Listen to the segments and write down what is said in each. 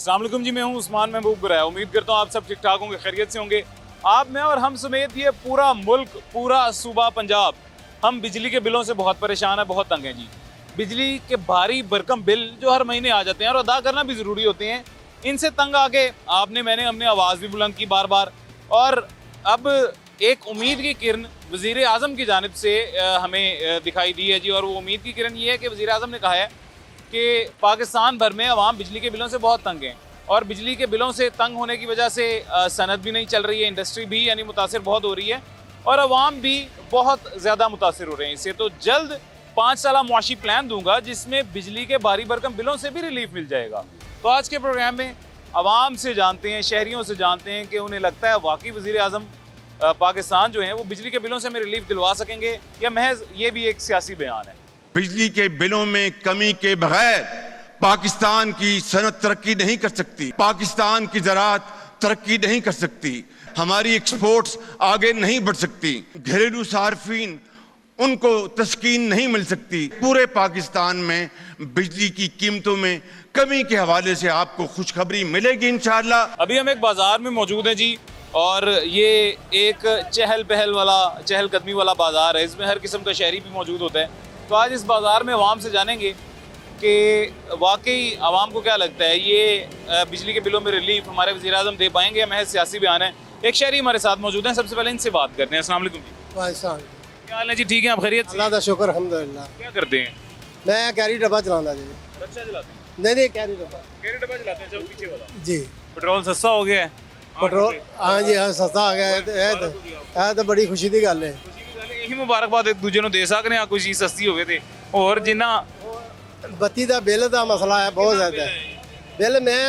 अस्सलाम वालेकुम जी, मैं हूं उस्मान महबूब गुराया। उम्मीद करता हूं आप सब ठीक ठाक होंगे, खैरियत से होंगे। आप, मैं और हम समेत ये पूरा मुल्क, पूरा सूबा पंजाब, हम बिजली के बिलों से बहुत परेशान है, बहुत तंग हैं जी। बिजली के भारी भरकम बिल जो हर महीने आ जाते हैं और अदा करना भी ज़रूरी होते हैं, इनसे तंग आके आपने मैंने हमने आवाज़ भी बुलंद की बार बार। और अब एक उम्मीद की किरण वज़ीर आज़म की जानिब से हमें दिखाई दी है जी। और वो उम्मीद की किरण ये है कि वज़ीर आज़म ने कहा है कि पाकिस्तान भर में अवाम बिजली के बिलों से बहुत तंग हैं और बिजली के बिलों से तंग होने की वजह से सनत भी नहीं चल रही है, इंडस्ट्री भी यानी मुतासिर बहुत हो रही है और अवाम भी बहुत ज़्यादा मुतासिर हो रहे हैं इससे। तो जल्द 5 साला मुआशी प्लान दूंगा जिसमें बिजली के भारी भरकम बिलों से भी रिलीफ मिल जाएगा। तो आज के प्रोग्राम में अवाम से जानते हैं, शहरियों से जानते हैं कि उन्हें लगता है वाकई वज़ीर आज़म पाकिस्तान जो हैं वो बिजली के बिलों से हमें रिलीफ दिलवा सकेंगे या महज ये भी एक सियासी बयान है। बिजली के बिलों में कमी के बगैर पाकिस्तान की सनत तरक्की नहीं कर सकती, पाकिस्तान की ज़राअत तरक्की नहीं कर सकती, हमारी एक्सपोर्ट्स आगे नहीं बढ़ सकती, घरेलू सार्फिन उनको तस्कीन नहीं मिल सकती। पूरे पाकिस्तान में बिजली की कीमतों में कमी के हवाले से आपको खुशखबरी मिलेगी इंशाअल्लाह। अभी हम एक बाजार में मौजूद हैं जी और ये एक चहल पहल वाला, चहल कदमी वाला बाजार है। इसमें हर किस्म का शहरी भी मौजूद होता है। तो आज इस बाज़ार में अवाम से जानेंगे कि वाकई अवाम को क्या लगता है, ये बिजली के बिलों में रिलीफ हमारे वज़ीर आज़म दे पाएंगे या महज सियासी बयान है। एक शहरी हमारे साथ मौजूद हैं, सबसे पहले इनसे बात करते हैं। अस्सलाम वालेकुम जी। वाह, क्या हाल है जी? ठीक है, आप खैरियत से? अल्लाह का शुक्र अल्हम्दुलिल्लाह। क्या करते हैं? मैं कैरी डब्बा चलाना जी। रक्षा चलाते हैं? नहीं कैरी डब्बा कैरी डब्बा चलाते हैं, चलो पीछे वाला। जी। पेट्रोल सस्ता हो गया है? पेट्रोल हाँ जी, हाँ सस्ता आ गया है तो बड़ी खुशी की गल है। यही मुबारकबाद एक दूजे ਨੂੰ ਦੇ ਸਕਦੇ ਆ, ਕੋਈ ਚੀਜ਼ ਸਸਤੀ ਹੋਵੇ ਤੇ ਹੋਰ ਜਿੰਨਾ ਬੱਤੀ ਦਾ ਬਿੱਲ ਦਾ ਮਸਲਾ ਹੈ ਬਹੁਤ ਜ਼ਿਆਦਾ। ਬਿੱਲ ਮੈਂ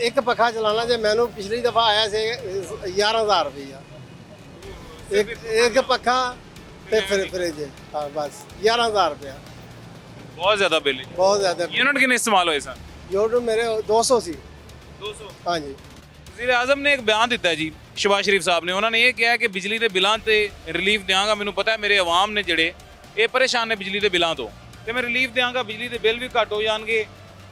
ਇੱਕ ਪੱਖਾ ਚਲਾਣਾ ਜੇ ਮੈਨੂੰ ਪਿਛਲੀ ਦਫਾ ਆਇਆ ਸੀ 11000 ਰੁਪਇਆ ਇੱਕ ਪੱਖਾ ਤੇ ਫਿਰ ਫਰਿੱਜ। ਹਾਂ ਬਸ 11000 ਰੁਪਇਆ बहुत ज्यादा बिल है। बहुत ਜ਼ਿਆਦਾ। यूनिट कितने इस्तेमाल होए सर? यूनिट मेरे 200 ਸੀ। 200। हाँ जी। वज़ीर आज़म ने एक बयान दिता है जी, शहबाज शरीफ साहब ने। उन्होंने ये कहा कि बिजली के बिलों से रिलीफ देंगा। मैंने पता है मेरे अवाम ने जड़े ये परेशान ने बिजली के बिलों तो मैं रिलीफ देंगा, बिजली के बिल भी घट हो जाएंगे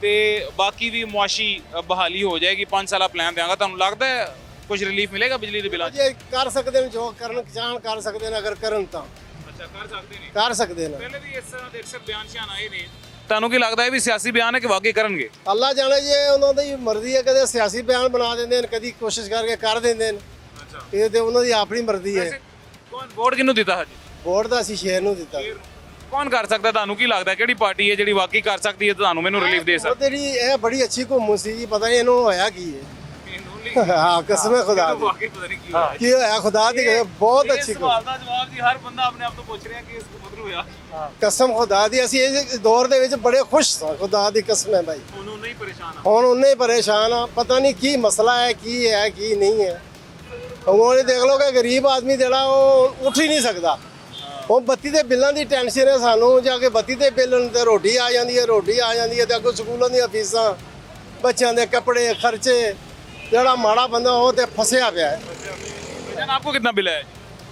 तो बाकी भी मुआशी बहाली हो जाएगी। 5 साल प्लान देंगा। तुहानू लगता है कुछ रिलीफ मिलेगा बिजली के बिलों? ਜੇ ਕਰ ਸਕਦੇ ਨੇ ਜੋ ਕਰਨ ਚਾਹਣ ਕਰ ਸਕਦੇ ਨੇ ਅਗਰ ਕਰਨ ਤਾਂ अच्छा कर सकते हैं, ਕਰ ਸਕਦੇ ਨੇ। पहले भी इस तरह के अक्सर बयान शान आए ने। ਤੁਹਾਨੂੰ ਕੀ ਲੱਗਦਾ ਹੈ ਵੀ ਸਿਆਸੀ ਬਿਆਨ ਹੈ ਕਿ ਵਾਕਈ ਕਰਨਗੇ? ਅੱਲਾ ਜਾਣੇ ਜੇ ਉਹਨਾਂ ਦੀ ਮਰਜ਼ੀ ਹੈ, ਕਦੇ ਸਿਆਸੀ ਬਿਆਨ ਬਣਾ ਦਿੰਦੇ ਨੇ, ਕਦੀ ਕੋਸ਼ਿਸ਼ ਕਰਕੇ ਕਰ ਦਿੰਦੇ ਨੇ। ਅੱਛਾ, ਇਹ ਤੇ ਉਹਨਾਂ ਦੀ ਆਪਣੀ ਮਰਜ਼ੀ ਹੈ। ਕੌਣ ਵੋਟ ਕਿਹਨੂੰ ਦਿੱਤਾ ਹਜੇ? ਵੋਟ ਤਾਂ ਅਸੀਂ ਸ਼ੇਰ ਨੂੰ ਦਿੱਤਾ। ਕੌਣ ਕਰ ਸਕਦਾ? ਤੁਹਾਨੂੰ ਕੀ ਲੱਗਦਾ ਕਿਹੜੀ ਪਾਰਟੀ ਹੈ ਜਿਹੜੀ ਵਾਕਈ ਕਰ ਸਕਦੀ ਹੈ ਤੁਹਾਨੂੰ ਮੈਨੂੰ ਰਿਲੀਫ ਦੇ ਉਹ ਸਕਦੀ? ਤੇਰੀ ਇਹ ਬੜੀ ਅੱਛੀ ਘੁੰਮ ਸੀ ਜੀ, ਪਤਾ ਨਹੀਂ ਇਹਨੂੰ ਹੋਇਆ ਕੀ ਹੈ। ਹਾਂ ਕਸਮ ਹੈ ਖੁਦਾ ਦੀ। ਵਾਕਈ ਪਤਾ ਨਹੀਂ ਕੀ ਹੋਇਆ। ਕੀ ਹੋਇਆ ਖੁਦਾ ਦੀ, ਬਹੁਤ ਅੱਛੀ ਇਸ ਸਵਾਲ ਦਾ ਜਵਾਬ ਜੀ ਹਰ ਬੰਦਾ ਆਪਣੇ ਆਪ ਤੋਂ ਪੁੱਛ ਰਿਹਾ ਕਿ ਇਸ ਨੂੰ ਮਤਲਬ ਹੋਇਆ। ਕਸਮ ਖੁਦਾ ਦੀ। ਅਸੀਂ ਇਸ ਦੌਰ ਦੇ ਵਿੱਚ ਬੜੇ ਖੁਸ਼ ਸਾਂ, ਖੁਦਾ ਦੀ ਕਸਮ ਹੈ ਭਾਈ। ਉਹਨੂੰ ਨਹੀਂ ਪਰੇਸ਼ਾਨ ਆ। ਹੁਣ ਉਹਨੇ ਹੀ ਪਰੇਸ਼ਾਨ ਆ, ਪਤਾ ਨਹੀਂ ਕੀ ਮਸਲਾ ਹੈ, ਕੀ ਨਹੀਂ ਹੈ। ਹੁਣ ਇਹ ਦੇਖ ਲਓ ਕਿ ਗਰੀਬ ਆਦਮੀ ਜਿਹੜਾ ਉਹ ਉੱਠ ਹੀ ਨਹੀਂ ਸਕਦਾ। ਉਹ ਬੱਤੀ ਦੇ ਬਿੱਲਾਂ ਦੀ ਟੈਨਸ਼ਨ ਹੈ ਸਾਨੂੰ, ਜਾ ਕੇ ਬੱਤੀ ਦੇ ਬਿੱਲ ਤੇ ਰੋਟੀ ਆ ਜਾਂਦੀ ਹੈ ਤੇ ਅੱਗੋਂ ਸਕੂਲਾਂ ਦੀਆਂ ਫੀਸਾਂ, ਬੱਚਿਆਂ ਦੇ ਕੱਪੜੇ ਖਰਚੇ। ਜਿਹੜਾ ਮਾੜਾ ਬੰਦਾ ਉਹ ਤੇ ਫਸਿਆ ਪਿਆ ਹੈ। भाईजान आपको कितना बिल है?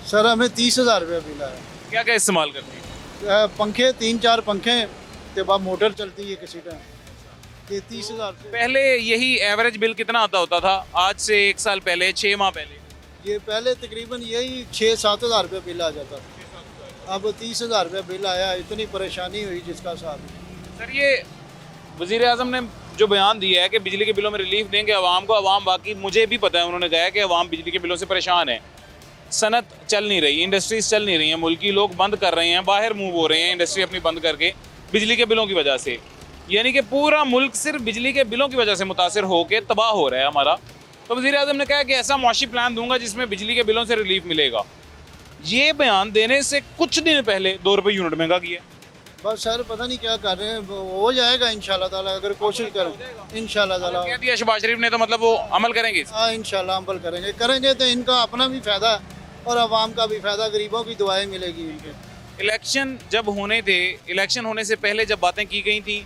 सर हमें 30,000 रुपया बिल है। क्या क्या इस्तेमाल करते हैं? पंखे 3-4 पंखे के बाद मोटर चलती है किसी का। ये 30,000 पहले यही एवरेज बिल कितना आता होता था? आज से 1 साल पहले, 6 माह पहले? ये पहले तकरीबन यही 6-7 हज़ार रुपया बिल आ जाता। अब 30,000 रुपया बिल आया, इतनी परेशानी हुई जिसका साथ। सर ये वज़ीर आज़म ने जो बयान दिया है कि बिजली के बिलों में रिलीफ देंगे अवाम को, अवाम बाकी मुझे भी पता है उन्होंने कहा है कि अवाम बिजली के बिलों से परेशान है। सनत चल नहीं रही, इंडस्ट्रीज चल नहीं रही हैं, मुल्की लोग बंद कर रहे हैं, बाहर मूव हो रहे हैं इंडस्ट्री अपनी बंद करके बिजली के बिलों की वजह से। यानी कि पूरा मुल्क सिर्फ बिजली के बिलों की वजह से मुतासर होकर तबाह हो रहा है हमारा। तो वज़ीर आज़म ने कहा कि ऐसा मुआशी प्लान दूंगा जिसमें बिजली के बिलों से रिलीफ मिलेगा। ये बयान देने से कुछ दिन पहले 2 रुपये यूनिट महंगा किया। बस सर पता नहीं क्या कर रहे हैं, हो जाएगा इंशाल्लाह ताला अगर कोशिश करें इंशाल्लाह ताला। कह दिया शहबाज शरीफ ने तो मतलब वो अमल करेंगे। हाँ इंशाल्लाह अमल करेंगे तो इनका अपना भी फ़ायदा और आवाम का भी फ़ायदा, गरीबों की दुआएं मिलेगी इनके। इलेक्शन जब होने थे, इलेक्शन होने से पहले जब बातें की गई थी,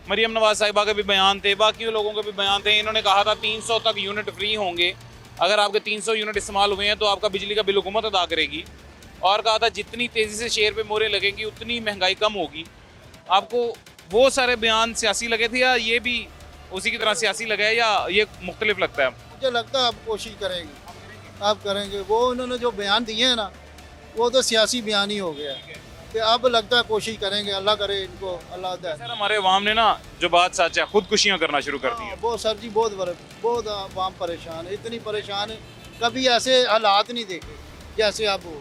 मरियम नवाज साहिबा के भी बयान थे, बाकी लोगों के भी बयान थे। इन्होंने कहा था 300 तक यूनिट फ्री होंगे, अगर आपके 300 यूनिट इस्तेमाल हुए हैं तो आपका बिजली का बिल हुकूमत अदा करेगी। और कहा था जितनी तेज़ी से शेयर पे मोहरें लगेंगी उतनी महंगाई कम होगी। आपको वो सारे बयान सियासी लगे थे या ये भी उसी की तरह सियासी लगा है या ये मुख्तलिफ लगता है? मुझे लगता है अब कोशिश करेंगे, अब करेंगे। वो उन्होंने जो बयान दिए हैं ना, वो तो सियासी बयान ही हो गया है। कि अब लगता है कोशिश करेंगे, अल्लाह करे इनको, अल्लाह दे। सर हमारे अवाम ने ना जो बात सच है खुदकुशियां करना शुरू कर दी है। बहुत सर जी, बहुत आवाम परेशान है, इतनी परेशान है, कभी ऐसे हालात नहीं देखे जैसे अब हो।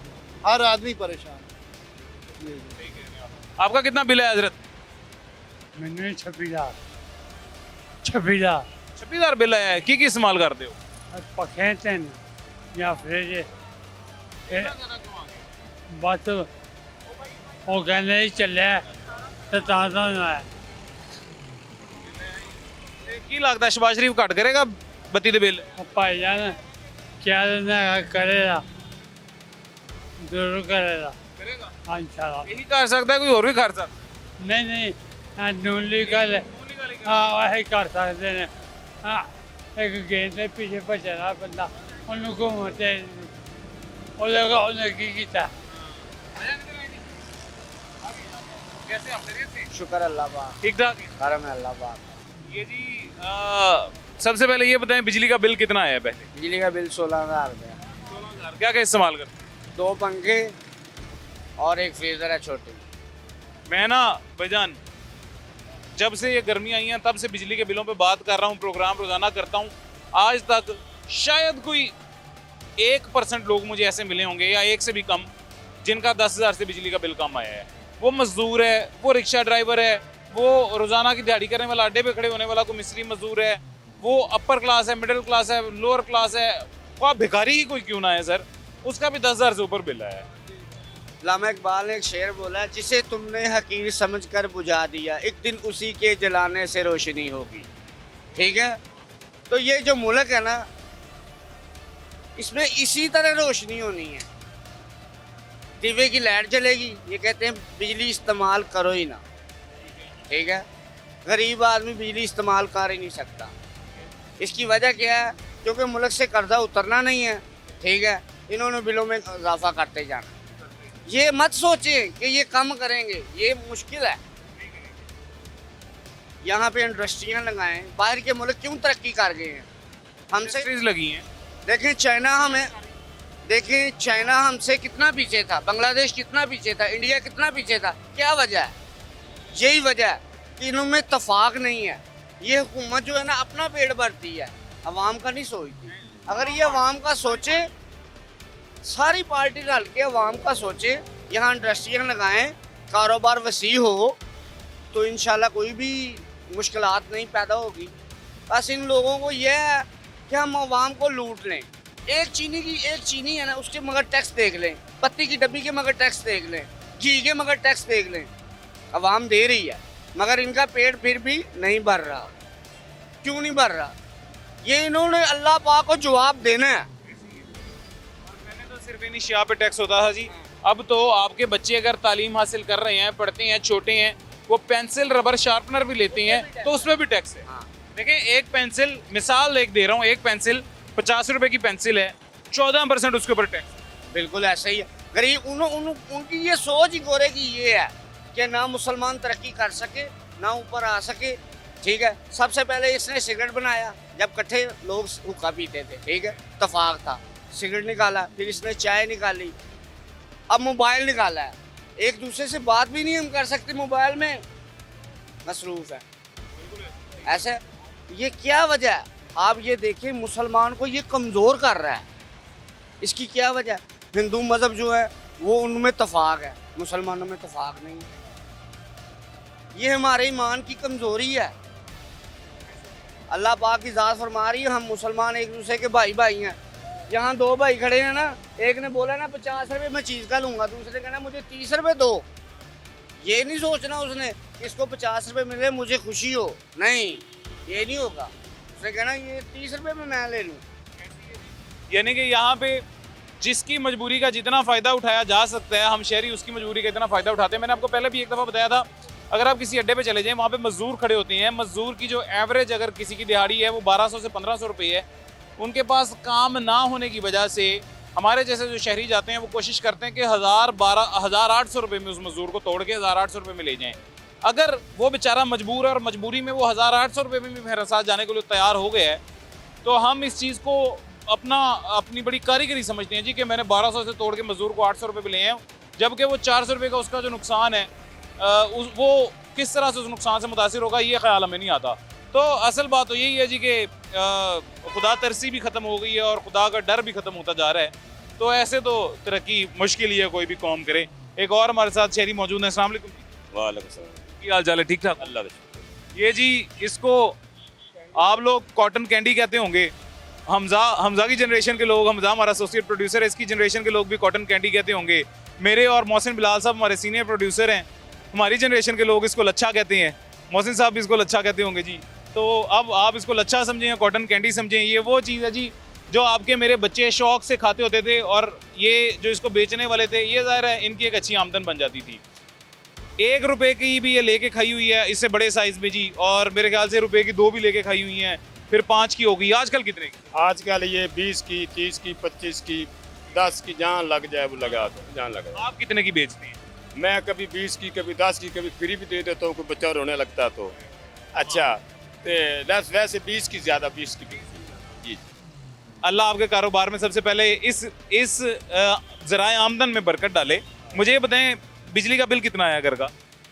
हर आदमी परेशान है। जी, जी। आपका कितना बिल है हजरत? मैंने 26,000 $26,000 बिल है। की इस्तेमाल करते हो? पखे तेन या फ्रिज बस वो कहने चले तो है। की लगता है शहबाज शरीफ घट करेगा बत्ती दे बिल? भाई जान क्या करेगा, जरूर करेगा। हाँ इंशाल्लाह। यही कर सकता है, कोई और भी कर सकता नहीं नून लीगल हाँ वही कर सकते हैं। हाँ एक गेंद के पीछे भजना बंदा उन्हें घूमते उन्हें की किया। कैसे आप खैरियत से? शुक्र अल्लाह पाक, ठीक ठाक? करम है अल्लाह पाक। ये जी सबसे पहले ये बताएं बिजली का बिल कितना आया पहले? बिजली का बिल 16,000 रुपया। 16,000। क्या क्या इस्तेमाल करते हैं? 2 पंखे और एक फ्रीजर है छोटी। मैं ना भाईजान जब से ये गर्मी आई हैं तब से बिजली के बिलों पे बात कर रहा हूँ, प्रोग्राम रोजाना करता हूँ। आज तक शायद कोई 1% लोग मुझे ऐसे मिले होंगे या एक से भी कम जिनका 10,000 से बिजली का बिल कम आया है। वो मजदूर है, वो रिक्शा ड्राइवर है, वो रोजाना की दिहाड़ी करने वाला, अड्डे पे खड़े होने वाला कोई मिस्त्री मजदूर है, वो अपर क्लास है, मिडिल क्लास है, लोअर क्लास है, वो आप भिखारी ही कोई क्यों ना है सर, उसका भी 10,000 से ऊपर बिल आया है। अल्लामा इकबाल ने एक शेर बोला, जिसे तुमने हकीर समझकर बुझा दिया, एक दिन उसी के जलाने से रोशनी होगी। ठीक है, तो ये जो मुल्क है ना, इसमें इसी तरह रोशनी होनी है। दीवे की लाइट जलेगी, ये कहते हैं बिजली इस्तेमाल करो ही ना। ठीक है, गरीब आदमी बिजली इस्तेमाल कर ही नहीं सकता। इसकी वजह क्या है? क्योंकि मुल्क से कर्जा उतरना नहीं है। ठीक है, इन्होंने बिलों में इजाफा करते जाना। ये मत सोचें कि ये कम करेंगे, ये मुश्किल है। यहाँ पे इंडस्ट्रियाँ लगाएं, बाहर के मुल्क क्यों तरक्की कर गए हैं? हमसे इंडस्ट्रीज लगी हैं। देखें चाइना हमसे कितना पीछे था, बांग्लादेश कितना पीछे था, इंडिया कितना पीछे था। क्या वजह है? यही वजह है कि इनमें इत्तेफाक नहीं है। ये हुकूमत जो है ना अपना पेट भरती है, अवाम का नहीं सोचती। अगर ये अवाम का सोचे, सारी पार्टी डाल के अवाम का सोचे, यहाँ इंडस्ट्रियाँ लगाएं, कारोबार वसी हो, तो इंशाल्लाह कोई भी मुश्किलात नहीं पैदा होगी। बस इन लोगों को यह है कि हम अवाम को लूट लें। एक चीनी है ना, उसके मगर टैक्स देख लें, पत्ती की डब्बी के मगर टैक्स देख लें, घी के मगर टैक्स देख लें। अवाम दे रही है मगर इनका पेट फिर भी नहीं भर रहा। क्यों नहीं भर रहा? ये इन्होंने अल्लाह पाक को जवाब देना है। मैंने तो सिर्फ इन शिया पे टैक्स होता था जी। अब तो आपके बच्चे अगर तालीम हासिल कर रहे हैं, पढ़ते हैं, छोटे हैं, वो पेंसिल रबर शार्पनर भी लेते हैं तो उसमें भी टैक्स है। देखें, एक पेंसिल, मिसाल एक दे रहा हूँ, एक पेंसिल 50 रुपए की पेंसिल है, 14% उसके ऊपर टैक्स। बिल्कुल ऐसा ही है। गरीब उनकी ये सोच ही गोरे की ये है कि ना मुसलमान तरक्की कर सके, ना ऊपर आ सके। ठीक है, सबसे पहले इसने सिगरेट बनाया, जब इकट्ठे लोग हुक्का पीते थे। ठीक है, इत्तेफाक था, सिगरेट निकाला, फिर इसने चाय निकाली, अब मोबाइल निकाला है। एक दूसरे से बात भी नहीं हम कर सकते, मोबाइल में मसरूफ है। ऐसे ये क्या वजह है? आप ये देखिए, मुसलमान को ये कमज़ोर कर रहा है। इसकी क्या वजह है? हिंदू मज़हब जो है वो उनमें इत्तेफाक है, मुसलमानों में इत्तेफाक नहीं है। ये हमारे ईमान की कमज़ोरी है। अल्लाह पाक की ज़ात फरमा रही है, हम मुसलमान एक दूसरे के भाई भाई हैं। यहाँ 2 भाई खड़े हैं ना, एक ने बोला ना 50 रुपये मैं चीज़ का लूँगा, दूसरे कहना मुझे 30 रुपये दो। ये नहीं सोचना उसने कि इसको 50 रुपये मिले मुझे खुशी हो, नहीं, ये नहीं होगा। उसने कहना ये 30 रुपये में मैं ले लूँ। यानी कि यहाँ पे जिसकी मजबूरी का जितना फ़ायदा उठाया जा सकता है, हम शहरी उसकी मजबूरी का इतना फ़ायदा उठाते हैं। मैंने आपको पहले भी एक दफ़ा बताया था, अगर आप किसी अड्डे पे चले जाएं, वहाँ पे मजदूर खड़े होते हैं। मजदूर की जो एवरेज अगर किसी की दिहाड़ी है वो 1200 से 1500 रुपये है। उनके पास काम ना होने की वजह से हमारे जैसे जो शहरी जाते हैं वो कोशिश करते हैं कि 1,800 रुपये में उस मजदूर को तोड़ के 1,800 रुपये में ले जाएं। अगर वो बेचारा मजबूर है और मजबूरी में वो 1800 रुपये में भी मेरे साथ जाने के लिए तैयार हो गया है, तो हम इस चीज़ को अपनी बड़ी कारीगरी समझते हैं जी कि मैंने 1200 से तोड़ के मजदूर को 800 रुपये पे लिए हैं, जबकि वो 400 रुपये का उसका जो नुकसान है वो किस तरह से उस नुकसान से मुतासिर होगा, ये ख्याल हमें नहीं आता। तो असल बात तो यही है जी कि खुदा तरसी भी ख़त्म हो गई है और खुदा का डर भी ख़त्म होता जा रहा है। तो ऐसे तो तरक्की मुश्किल ही है कोई भी कौम करे। एक और हमारे साथ शहरी मौजूद हैं। अस्सलाम वालेकुम। वालेकुम सलाम। क्या हाल चाल है? ठीक ठाक? अल्लाह का शुक्र। ये जी इसको आप लोग कॉटन कैंडी कहते होंगे। हमजा की जनरेशन के लोग, हमजा हमारा एसोसिएट प्रोड्यूसर है, इसकी जनरेशन के लोग भी कॉटन कैंडी कहते होंगे। मेरे और मोहसिन बिलाल साहब हमारे सीनियर प्रोड्यूसर हैं, हमारी जनरेशन के लोग इसको लच्छा कहते हैं। मोहसिन साहब भी इसको लच्छा कहते होंगे जी। तो अब आप इसको लच्छा समझें या कॉटन कैंडी समझें, ये वो चीज़ है जी जो आपके मेरे बच्चे शौक से खाते होते थे, और ये जो इसको बेचने वाले थे ये ज़ाहिर है इनकी एक अच्छी आमदन बन जाती थी। 1 रुपए की भी ये लेके खाई हुई है इससे बड़े साइज़ में जी, और मेरे ख्याल से रुपए की 2 भी लेके खाई हुई हैं, फिर 5 की होगी। आजकल कितने की? आजकल ये 20 की, 30 की, 25 की, 10 की, जहाँ लग जाए वो लगा दो, जहाँ लगा। आप कितने की बेचते हैं? मैं कभी 20 की, कभी 10 की, कभी फ्री भी दे देता हूँ, कोई बच्चा रोने लगता तो। अच्छा, तो वैसे 20 की ज़्यादा, 20 की जी। अल्लाह आपके कारोबार में सबसे पहले इस ज़राए आमदन में बरकत डाले। मुझे ये बताएं, बिजली का बिल कितना आया घर का?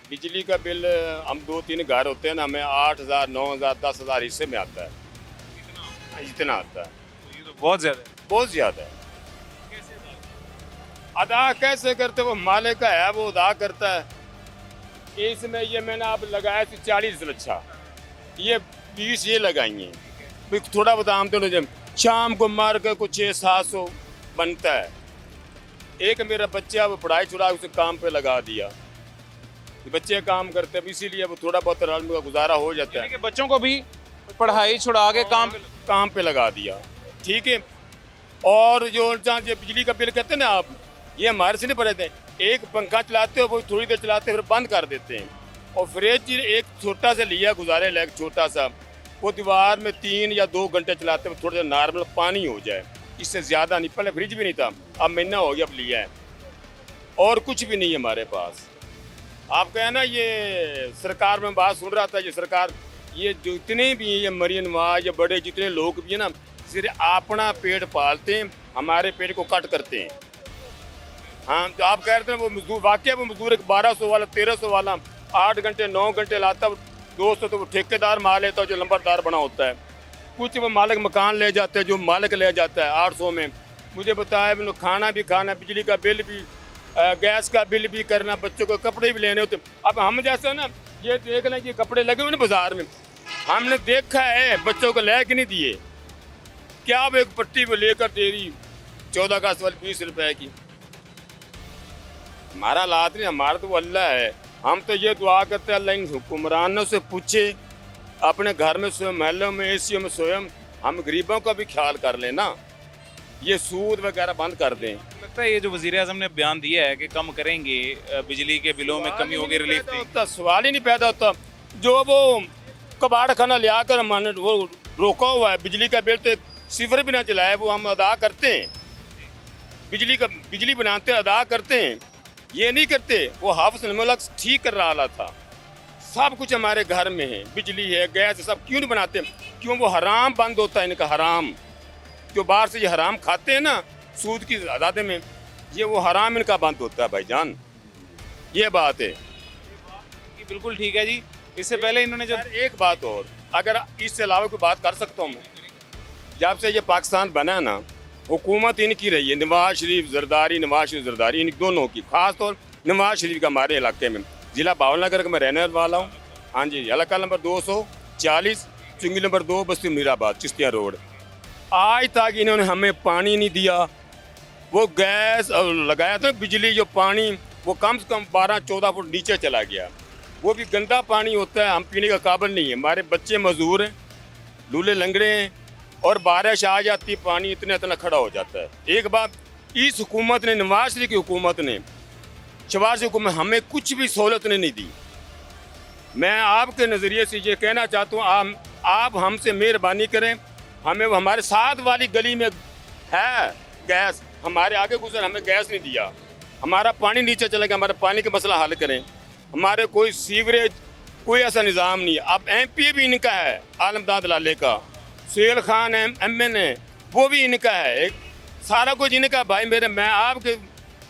बिजली का बिल हम 2-3 घर होते हैं ना, हमें 8,000, 9,000, 10,000 हिस्से में आता है। इतना आता है, ये तो बहुत ज़्यादा है। बहुत ज़्यादा है। अदा कैसे करते, वो मालिक का है, वो अदा करता है। इसमें ये मैंने आप लगाया थी 40 लच्छा, ये 20 ये लगाई हैं। थोड़ा बहुत आमदन जब शाम को मार कर कुछ 600-700 बनता है। एक मेरा बच्चा वो पढ़ाई छुड़ा उसे काम पे लगा दिया, बच्चे काम करते हैं इसीलिए वो थोड़ा बहुत रल का गुजारा हो जाता है। यानी कि बच्चों को भी पढ़ाई छुड़ा के काम पे लगा दिया, ठीक है। और जो बिजली का बिल कहते हैं ना आप, ये हमारे से नहीं पड़े थे। एक पंखा चलाते हो वो थोड़ी देर चलाते फिर बंद कर देते हैं। और फ्रिज एक छोटा सा लिया गुजारे लायक छोटा सा, वो दीवार में 3 या 2 घंटे चलाते हुए थोड़ा सा नॉर्मल पानी हो जाए, इससे ज़्यादा नहीं। पहले फ्रिज भी नहीं था, अब महीना हो गया अब लिया है, और कुछ भी नहीं है हमारे पास। आप कहें ना, ये सरकार में बात सुन रहा था, ये सरकार ये जो इतने भी ये मरियम नवाज या बड़े जितने लोग भी हैं ना, सिर्फ अपना पेट पालते हैं, हमारे पेट को कट करते हैं। हाँ, तो आप कह रहे थे वो मजदूर, वाकई वो मजदूर एक 1200 वाला 1300 वाला 8 घंटे 9 घंटे लाता, 200 तो वो ठेकेदार माल लेता है जो लंबरदार बना होता है। कुछ वो मालिक मकान ले जाते हैं, जो मालिक ले जाता है 800 में। मुझे बताया मैंने खाना भी खाना, बिजली का बिल भी, गैस का बिल भी करना, बच्चों को कपड़े भी लेने होते। अब हम जैसे ना ये देखना, ये कपड़े लगे हुए ना बाजार में, हमने देखा है बच्चों को ले के नहीं दिए। क्या वो एक पट्टी वो लेकर दे रही 14 अगस्त वाली 20 रुपए की। हमारा हालात नहीं, हमारा तो वो अल्लाह है। हम तो ये दुआ करते हैं अल्लाह इन हुक्मरानों से पूछे, अपने घर में सोए, महलों में एसियों में सोए, हम गरीबों का भी ख्याल कर लेना, ये सूद वगैरह बंद कर दें। लगता है ये जो वज़ीर आज़म ने बयान दिया है कि कम करेंगे बिजली के बिलों में कमी होगी, रिलीफ देंगे, सवाल ही नहीं पैदा होता। जो वो कबाड़ खाना ले आकर हमने वो रोका हुआ है, बिजली का बिल तो सिफर भी ना चलाए, वो हम अदा करते हैं। बिजली बनाते अदा करते हैं, ये नहीं करते। वो हाफिज़ मुल्क ठीक कर रहा था, सब कुछ हमारे घर में है, बिजली है, गैस है, सब क्यों नहीं बनाते? क्यों? वो हराम बंद होता है इनका, हराम जो बाहर से ये हराम खाते हैं ना सूद की आज़ादी में, ये वो हराम इनका बंद होता है भाईजान, ये बात है। ये बिल्कुल ठीक है जी। इससे पहले इन्होंने जो एक बात और, अगर इससे अलावा कोई बात कर सकता हूँ मैं, जब से ये पाकिस्तान बना है ना, हुकूमत इनकी रही है, नवाज शरीफ जरदारी, इन दोनों की। खास तौर नवाज शरीफ का हमारे इलाके में, ज़िला बावलनगर का मैं रहने वाला हूँ। हाँ जी, इलाका नंबर 240, चुंगी नंबर 2, बस्ती मीराबाद, चिश्तिया रोड। आज तक इन्होंने हमें पानी नहीं दिया। वो गैस लगाया था बिजली, जो पानी वो कम से कम 12-14 फुट नीचे चला गया, वो भी गंदा पानी होता है, हम पीने का काबिल नहीं है। हमारे बच्चे मजदूर हैं, लूले लंगड़े हैं, और बारिश आ जाती पानी इतना खड़ा हो जाता है। एक बात इस हुकूमत ने, नवाज शरीफ की हुकूमत ने, शहबाज शरीफ हुकूमत हमें कुछ भी सहूलत ने नहीं दी। मैं आपके नज़रिए से ये कहना चाहता हूँ, आप हमसे मेहरबानी करें, हमें वो हमारे साथ वाली गली में है गैस, हमारे आगे गुजर, हमें गैस नहीं दिया, हमारा पानी नीचे चला गया, हमारा पानी का मसला हल करें। हमारे कोई सीवरेज, कोई ऐसा निज़ाम नहीं है। अब MP भी इनका है, आलमदाद लाले का, सुहेल खान MN है, वो भी इनका है, एक सारा कुछ इनका। भाई मेरे, मैं आपके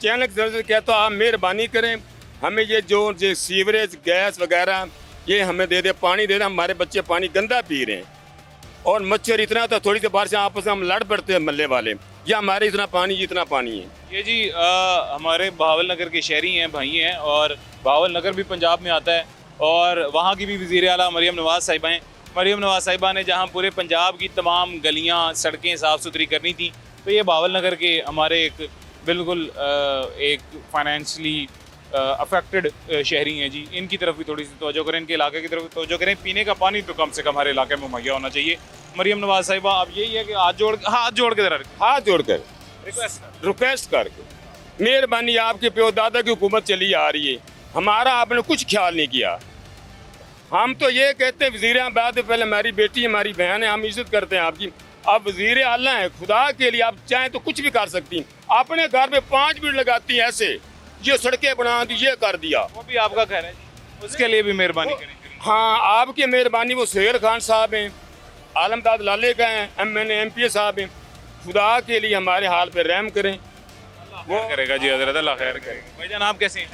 चैनल के जरिए कहता हूँ, आप मेहरबानी करें, हमें ये जो सीवरेज गैस वगैरह ये हमें दे दे, पानी दे दे। हमारे बच्चे पानी गंदा पी रहे हैं और मच्छर इतना, तो थोड़ी सी बारिश आपस में हम लड़ पड़ते हैं मल्ले वाले, या हमारे इतना पानी है। ये जी हमारे बहावल नगर के शहरी हैं, भाई हैं, और बहावल नगर भी पंजाब में आता है और वहाँ की भी वज़ीर आला मरियम नवाज़ साहिबा हैं। मरियम नवाज़ साहिबा ने जहाँ पूरे पंजाब की तमाम गलियाँ सड़कें साफ़ सुथरी करनी थी, तो ये बहावल नगर के हमारे एक बिल्कुल एक फाइनेंशली अफेक्टेड शहरी हैं जी, इनकी तरफ भी थोड़ी सी तवज्जो करें, इनके इलाके की तरफ भी तवज्जो करें। पीने का पानी तो कम से कम हमारे इलाके में मुहैया होना चाहिए। मरियम नवाज़ साहिबा, अब यही है कि हाथ जोड़ के ज़रा हाथ जोड़कर रिक्वेस्ट करके, मेहरबानी, आपके प्यो दादा की हुकूमत चली आ रही है, हमारा आपने कुछ ख्याल नहीं किया। हम तो ये कहते हैं वज़ीर आबाद पहले हमारी बेटी, हमारी बहन है, हम इज्जत करते हैं आपकी। आप वज़ीर आला हैं, खुदा के लिए आप चाहें तो कुछ भी कर सकती हैं। अपने घर में 5 मिनट लगाती हैं, ऐसे ये सड़कें बना दी, ये कर दिया, वो भी आपका घर है जी, उसके लिए भी मेहरबानी करें। हाँ, आपकी मेहरबानी। वो सुहेल खान साहब हैं, आलमदाद लाले का हैं, MN MP साहब हैं, खुदा के लिए हमारे हाल पे रहम करें। वो करेगा जी, हज़रत अल्लाह खैर करेगा। भाईजान आप कैसे हैं?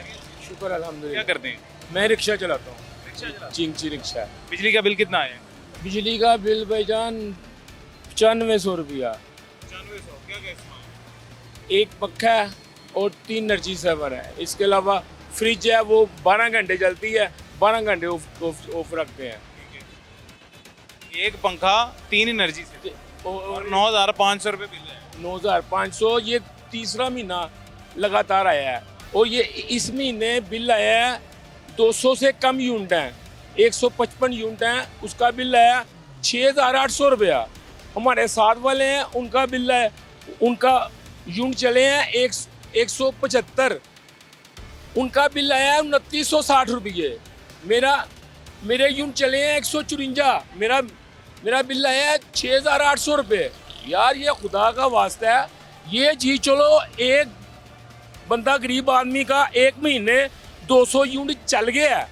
शुक्र अल्हम्दुलिल्लाह। क्या करते हैं? मैं रिक्शा चलाता हूँ, रिक्शा चलाते हैं। चिंची रिक्शा। बिजली का बिल कितना है? बिजली का बिल भाईजान 9500 रुपया। 9500। क्या क्या इसमें? एक पक्का है और 3 एनर्जी सेवर है। इसके अलावा फ्रिज है, वो 12 घंटे चलती है, 12 घंटे ऑफ रखते हैं। एक पंखा 3 एनर्जी से और 9500 रुपये बिल है। 9500, ये तीसरा महीना लगातार आया है और ये इस महीने बिल आया है 200 से कम यूनिट हैं, 155 यूनिट हैं, उसका बिल आया 6800 रुपया। हमारे साथ वाले हैं, उनका बिल है, उनका यूनिट चले हैं 175, उनका बिल आया है 2960 रुपये। मेरे यूनिट चले हैं 154, मेरा बिल आया है 6800 रुपये। यार ये खुदा का वास्ता है, ये जी चलो एक बंदा गरीब आदमी का एक महीने 200 यूनिट चल गया है,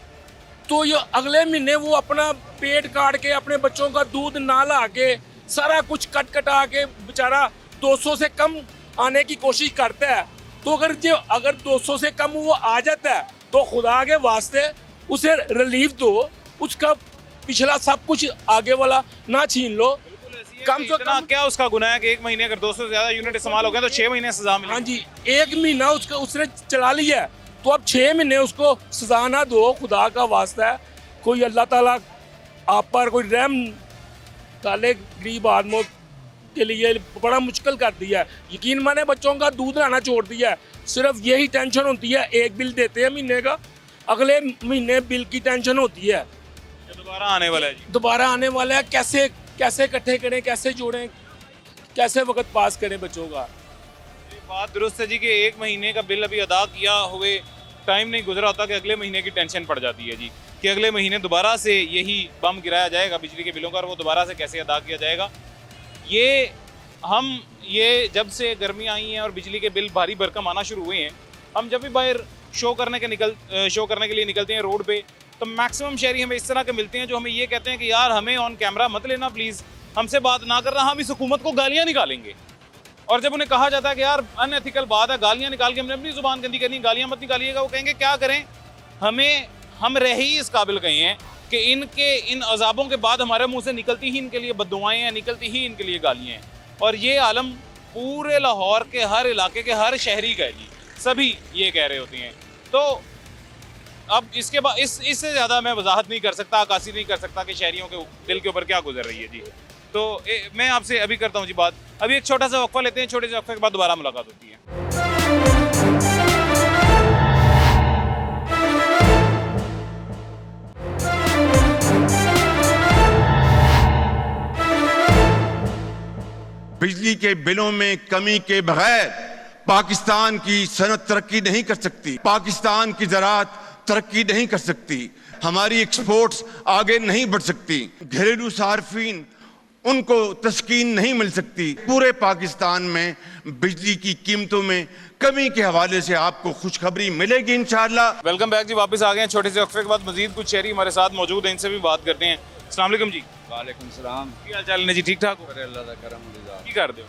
तो ये अगले महीने वो अपना पेट काट के, अपने बच्चों का दूध ना ला के, सारा कुछ कटा के बेचारा 200 से कम आने की कोशिश करता है। तो अगर 200 से कम वो आ जाता है तो खुदा के वास्ते उसे रिलीफ दो, उसका पिछला सब कुछ आगे वाला ना छीन लो। कम से कम क्या उसका गुनाह है कि एक महीने अगर 200 से ज़्यादा यूनिट इस्तेमाल हो गए तो 6 महीने सजा मिलेगी? हाँ जी, एक महीना उसने चला लिया है, तो अब 6 महीने उसको सजा ना दो, खुदा का वास्ता है। कोई अल्लाह ताला आप पर कोई रहम डाले, गरीब आदमियों के लिए बड़ा मुश्किल कर दिया है। यकीन माने बच्चों का दूध लाना छोड़ दिया है, सिर्फ यही टेंशन होती है। एक बिल देते हैं महीने का, अगले महीने बिल की टेंशन होती है। दोबारा आने वाला है जी, दोबारा आने वाला है, कैसे इकट्ठे करें, कैसे जोड़ें, कैसे वक्त पास करें बच्चों का। ये बात दुरुस्त है जी कि एक महीने का बिल अभी अदा किया हुए टाइम नहीं गुजरा होता कि अगले महीने की टेंशन पड़ जाती है जी, कि अगले महीने दोबारा से यही बम गिराया जाएगा बिजली के बिलों का और वो दोबारा से कैसे अदा किया जाएगा। ये जब से गर्मी आई हैं और बिजली के बिल भारी भरकम आना शुरू हुए हैं, हम जब भी बाहर शो करने के लिए निकलते हैं रोड पे, तो मैक्सिमम शहरी हमें इस तरह के मिलते हैं जो हमें ये कहते हैं कि यार हमें ऑन कैमरा मत लेना प्लीज़, हमसे बात ना करना, हम इस हुकूमत को गालियाँ निकालेंगे। और जब उन्हें कहा जाता है कि यार अनएथिकल बात है, गालियाँ निकाल के हमने अपनी ज़ुबान गंदी करनी, गालियाँ मत निकालिएगा, वो कहेंगे क्या करें, हम रह ही इस काबिल गए हैं कि इन अजाबों के बाद हमारे मुंह से निकलती ही इनके लिए बद्दुआएं हैं, निकलती ही इनके लिए गालियाँ हैं। और ये आलम पूरे लाहौर के हर इलाके के हर शहरी का है जी, सभी ये कह रहे होते हैं। तो अब इसके बाद इससे ज़्यादा मैं वजाहत नहीं कर सकता, अक्कासी नहीं कर सकता कि शहरियों के दिल के ऊपर क्या गुजर रही है जी। तो मैं आपसे अभी करता हूँ जी बात, अभी एक छोटा सा वक्फा लेते हैं, छोटे से वक्फे के बाद दोबारा मुलाकात होती है। बिजली के बिलों में कमी के बगैर पाकिस्तान की सनत तरक्की नहीं कर सकती, पाकिस्तान की ज़राअत तरक्की नहीं कर सकती, हमारी एक्सपोर्ट्स आगे नहीं बढ़ सकती। घरेलू सार्फिन उनको तस्कीन नहीं मिल सकती। पूरे पाकिस्तान में बिजली की कीमतों में कमी के हवाले से आपको खुशखबरी मिलेगी इंशाअल्लाह। वेलकम बैक जी, वापस आ गए हैं छोटे से वक्फे के बाद। मजीद कुछ शहरी हमारे साथ मौजूद हैं, इनसे भी बात करते हैं। अस्सलाम वालेकुम जी। वालेकुम सलाम। की हाल चाल ने जी? ठीक ठाक हो? अल्लाह दा करम रज़ा। की कर दो?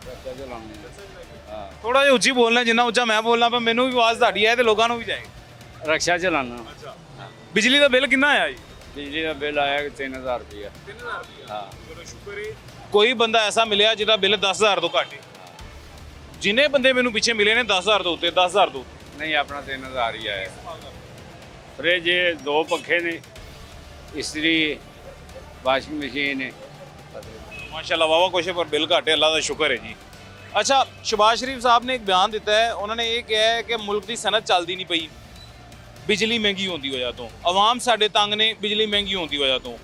रक्षा चलाउने। हां, थोड़ा जिहा ਉੱਚੀ ਬੋਲਣਾ, ਜਿੰਨਾ ਉੱਚਾ ਮੈਂ ਬੋਲਣਾ ਪਰ ਮੈਨੂੰ ਵੀ ਆਵਾਜ਼ ਤੁਹਾਡੀ ਆਏ ਤੇ ਲੋਕਾਂ ਨੂੰ ਵੀ ਜਾਏਗੀ। रक्षा चलाना। ਬਿਜਲੀ ਦਾ ਬਿੱਲ ਕਿੰਨਾ ਆਇਆ ਜੀ? बिजली का बिल आया 3000 रुपया। 3000 ਰੁਪਏ। हाँ, ਚਲੋ ਸ਼ੁਕਰ ਹੈ। ਕੋਈ ਬੰਦਾ ਐਸਾ ਮਿਲਿਆ ਜਿਹਦਾ ਬਿੱਲ 10000 ਤੋਂ ਘੱਟ ਹੈ? ਜਿਨੇ ਬੰਦੇ ਮੈਨੂੰ ਪਿੱਛੇ ਮਿਲੇ ਨੇ 10000 ਤੋਂ ਉੱਤੇ, 10000 ਤੋਂ नहीं अपना 3000 ही आया। फ्रिज 2 पंखे ने, इस्त्री, वाशिंग मशीन है। ਮਾਸ਼ਾਅੱਲਾ ਵਾਵਾ ਕੁਛ ਹੈ ਪਰ ਬਿੱਲ ਘੱਟ ਹੈ, ਅੱਲਾ ਦਾ ਸ਼ੁਕਰ ਹੈ ਜੀ। ਅੱਛਾ, ਸ਼ਬਾਜ਼ ਸ਼ਰੀਫ ਸਾਹਿਬ ਨੇ ਇੱਕ ਬਿਆਨ ਦਿੱਤਾ ਹੈ, ਉਹਨਾਂ ਨੇ ਇਹ ਕਿਹਾ ਹੈ ਕਿ ਮੁਲਕ ਦੀ ਸਨਅਤ ਚੱਲਦੀ ਨਹੀਂ ਪਈ ਬਿਜਲੀ ਮਹਿੰਗੀ ਹੋਣ ਦੀ ਵਜ੍ਹਾ ਤੋਂ। ਆਵਾਮ ਸਾਡੇ ਤੰਗ ਨੇ ਬਿਜਲੀ ਮਹਿੰਗੀ ਹੋਣ ਦੀ ਵਜ੍ਹਾ ਤੋਂ।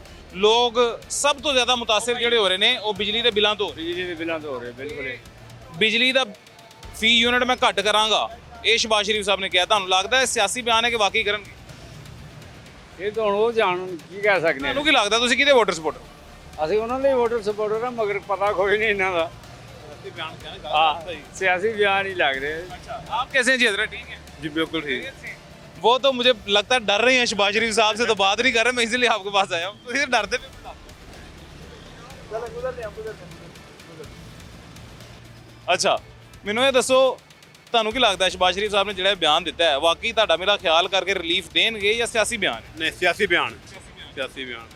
ਲੋਕ ਸਭ ਤੋਂ ਜ਼ਿਆਦਾ ਮੁਤਾਸਿਰ ਜਿਹੜੇ ਹੋ ਰਹੇ ਨੇ ਉਹ ਬਿਜਲੀ ਦੇ ਬਿੱਲਾਂ ਤੋਂ। बिजली के बिलों तो हो रहे बिल्कुल। ਬਿਜਲੀ ਦਾ ਫੀ ਯੂਨਿਟ ਮੈਂ ਘੱਟ ਕਰਾਂਗਾ, ਇਹ ਸ਼ਬਾਜ਼ ਸ਼ਰੀਫ ਸਾਹਿਬ ਨੇ ਕਿਹਾ। ਤੁਹਾਨੂੰ ਲੱਗਦਾ ਹੈ ਸਿਆਸੀ ਬਿਆਨ ਹੈ ਕਿ ਵਾਕਈ ਕਰਨਗੇ? ਇਹ ਤਾਂ ਹੁਣ ਉਹ ਜਾਣ ਕੀ ਕਹਿ ਸਕਦੇ ਤੁਹਾਨੂੰ ਕੀ ਲੱਗਦਾ, ਤੁਸੀਂ ਕਿਹਦੇ ਵੋਟਰ ਸਪੋਰਟਰ? ਅਸੀਂ ਉਹਨਾਂ ਦੇ ਵੋਟਰ ਸਪੋਰਟਰ ਆ, ਮਗਰ ਪਤਾ ਕੋਈ ਨਹੀਂ ਇਹਨਾਂ ਦਾ। हाँ, सियासी बयान ही लग रहे हैं। आप कैसे हैं जी हजरत? ठीक है जी बिल्कुल ठीक। वो तो मुझे लगता है डर रहे हैं शबाज शरीफ साहब से, तो बात नहीं कर रहे, मैं इसलिए आपके पास आया हूँ। तो ये डरते भी अच्छा, ਮੈਨੂੰ ਇਹ ਦੱਸੋ ਤੁਹਾਨੂੰ ਕੀ ਲੱਗਦਾ ਸ਼ਬਾਜ਼ ਸ਼ਰੀਫ ਸਾਹਿਬ ਨੇ ਜਿਹੜਾ ਬਿਆਨ ਦਿੱਤਾ ਹੈ ਵਾਕਈ ਤੁਹਾਡਾ ਮੇਰਾ ਖਿਆਲ ਕਰਕੇ ਰਿਲੀਫ ਦੇਣਗੇ ਜਾਂ ਸਿਆਸੀ ਬਿਆਨ ਹੈ? नहीं सियासी बयान। सियासी बयान।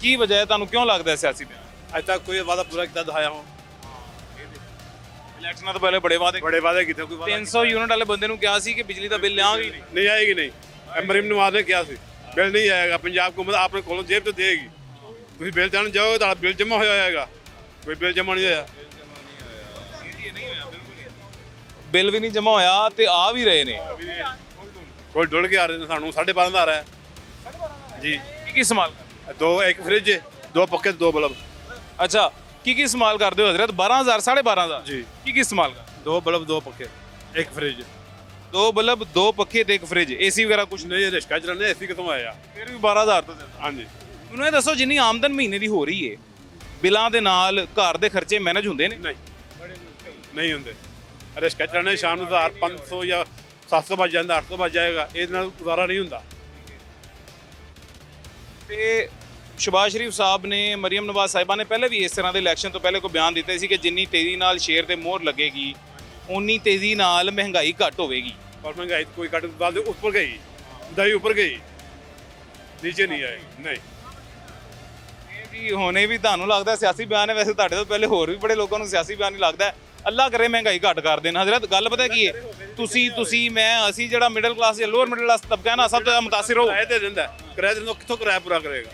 ਕੀ ਵਜ੍ਹਾ ਹੈ, ਤੁਹਾਨੂੰ ਕਿਉਂ ਲੱਗਦਾ ਹੈ ਸਿਆਸੀ ਬਿਆਨ? अज तक कोई वादा पूरा किया दिखाया हो? ਇਲੈਕਸ਼ਨਾਂ ਤੋਂ ਪਹਿਲੇ ਬੜੇ ਵਾਅਦੇ, बड़े वादे किए कोई वादा 300 ਯੂਨਿਟ ਵਾਲੇ ਬੰਦੇ ਨੂੰ ਕਿਹਾ ਸੀ ਕਿ ਬਿਜਲੀ ਦਾ ਬਿੱਲ ਲਿਆਂਗੇ ਨਹੀਂ। नहीं आएगी नहीं। मरीम नवाज ने किया बिल नहीं आएगा, पंजाब को मतलब आपने कोलों जेब तो देगी। तुम बिल जाने जाओगे तो बिल जमा हो जाएगा, कोई बिल जमा नहीं होया। ਬਿੱਲ ਵੀ ਨਹੀਂ ਜਮਾ ਹੋਇਆ ਤੇ ਆ ਵੀ ਰਹੇ ਨੇ। कोई डुल के आ रहे हैं, सानू 12.5 आ रहा है जी। ਕੀ ਇਸਤੇਮਾਲ? 2 एक फ्रिज, 2 पक्के, 2 बल्ब। ਅੱਛਾ, ਕੀ ਇਸਤੇਮਾਲ ਕਰਦੇ ਹੋ ਹਜ਼ਰਤ? 12000 12500 जी। ਕੀ ਇਸਤੇਮਾਲ ਕਰਦੇ? 2 बल्ब, 2 पक्के, एक फ्रिज। 2 ਬਲਬ, 2 ਪੱਖੇ ਤੇ ਇੱਕ ਫ੍ਰਿਜ। ਏਸੀ ਵਗੈਰਾ ਕੁਝ ਨਹੀਂ? नहीं रिश्का चलाने ऐसी कितों आया? ਫਿਰ ਵੀ 12000 ਤੋਂ ਜ਼ਿਆਦਾ। हाँ जी। ਮੈਨੂੰ ਇਹ ਦੱਸੋ, ਜਿੰਨੀ ਆਮਦਨ ਮਹੀਨੇ ਦੀ ਹੋ ਰਹੀ ਹੈ, ਬਿੱਲਾਂ ਦੇ ਨਾਲ ਘਰ ਦੇ ਖਰਚੇ ਮੈਨੇਜ ਹੁੰਦੇ ਨੇ? नहीं होंगे। रिश्का चलाने शाम 1500 या 700 बज जाता, 800 बज जाएगा, ये गुजारा नहीं होंगे। ਤੇ ਸ਼ਬਾਜ਼ ਸ਼ਰੀਫ ਸਾਹਿਬ ਨੇ, ਮਰੀਮ ਨਵਾਜ਼ ਸਾਹਿਬਾ ਨੇ ਪਹਿਲੇ ਵੀ ਇਸ ਤਰ੍ਹਾਂ ਦੇ ਇਲੈਕਸ਼ਨ ਤੋਂ ਪਹਿਲੇ ਕੋਈ ਬਿਆਨ ਦਿੱਤੇ ਸੀ ਕਿ ਜਿੰਨੀ ਤੇਜ਼ੀ ਨਾਲ ਸ਼ੇਅਰ ਤੇ ਮੋਹਰ ਲੱਗੇਗੀ ਉਨੀ ਤੇਜ਼ੀ ਨਾਲ ਮਹਿੰਗਾਈ ਘੱਟ ਹੋਵੇਗੀ। और महंगाई कोई कट बाद ऊपर गई, दही ऊपर गई, नीचे नहीं आएगी। नहीं ਇਹ ਜੀ ਹੁਣੇ ਵੀ ਤੁਹਾਨੂੰ ਲੱਗਦਾ ਸਿਆਸੀ ਬਿਆਨ ਹੈ? ਵੈਸੇ ਤੁਹਾਡੇ ਤੋਂ ਪਹਿਲੇ ਹੋਰ ਵੀ ਬੜੇ ਲੋਕਾਂ ਨੂੰ ਸਿਆਸੀ ਬਿਆਨ ਹੀ ਲੱਗਦਾ ਹੈ। ਅੱਲਾ ਕਰੇ ਮਹਿੰਗਾਈ ਘੱਟ ਕਰ ਦੇਣ। ਹਜ਼ਰਤ ਗੱਲ ਪਤਾ ਕੀ ਹੈ, ਤੁਸੀਂ ਮੈਂ ਅਸੀਂ ਜਿਹੜਾ ਮਿਡਲ ਕਲਾਸ ਜਾਂ ਲੋਅਰ ਮਿਡਲ ਕਲਾਸ ਤਬਕਾ ਹੈ ਨਾ, ਸਭ ਤੋਂ ਜ਼ਿਆਦਾ ਮੁਤਾਸਿਰ ਹੋ। किराए दे देता है, किराए देने कितों किराया पूरा करेगा?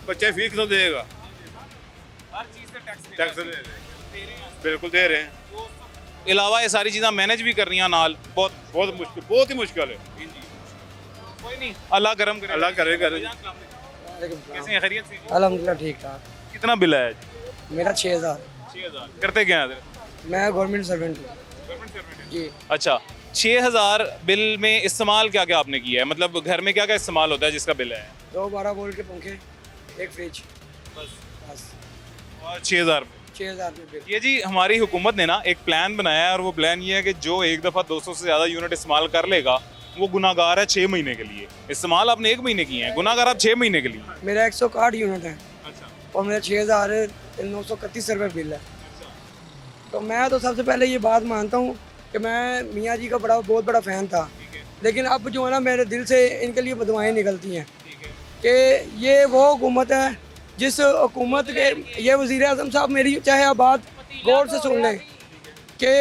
बच्चे फीस कितों देगा? ਹਰ ਚੀਜ਼ ਤੇ टैक्स बिल्कुल दे रहे हैं। ਇਲਾਵਾ ਇਹ ਸਾਰੀ ਚੀਜ਼ਾਂ ਮੈਨੇਜ ਵੀ ਕਰਨੀਆਂ ਨਾਲ ਬਹੁਤ बहुत मुश्किल, बहुत ही मुश्किल है। ਕੋਈ नहीं, अल्लाह करम करे। अल्लाह करे करे। कैसे हैं, खैरियत से? अल्हम्दुलिल्लाह ठीक ठाक। कितना बिल आया जी? मेरा 6000। 6000 करते क्या है? मैं गवर्नमेंट सर्वेंट हूँ जी। अच्छा, 6000 बिल में इस्तेमाल क्या क्या आपने किया है? मतलब घर में क्या क्या इस्तेमाल होता है जिसका बिल है? 2 12 वोल्ट के पंखे, एक फ्रिज, बस और 6000 6000 रुपये बिल। ये जी हमारी हुकूमत ने ना एक प्लान बनाया है, और वो प्लान ये है कि जो एक दफ़ा 200 से ज़्यादा यूनिट इस्तेमाल कर लेगा वो गुनाहगार है 6 महीने के लिए। इस्तेमाल आपने 1 महीने किए हैं, गुनाहगार आप 6 महीने के लिए। मेरा 161 यूनिट है अच्छा, और मेरा 6931 रुपये बिल है। तो मैं तो सबसे पहले ये बात मानता हूँ कि मैं मियाँ जी का बहुत बड़ा फ़ैन था, लेकिन अब जो है ना मेरे दिल से इनके लिए बदुआएँ निकलती हैं कि ये वो हुकूमत है जिस हुकूमत के, ये वज़ीर आज़म साहब मेरी चाहे आप बात गौर से सुन लें कि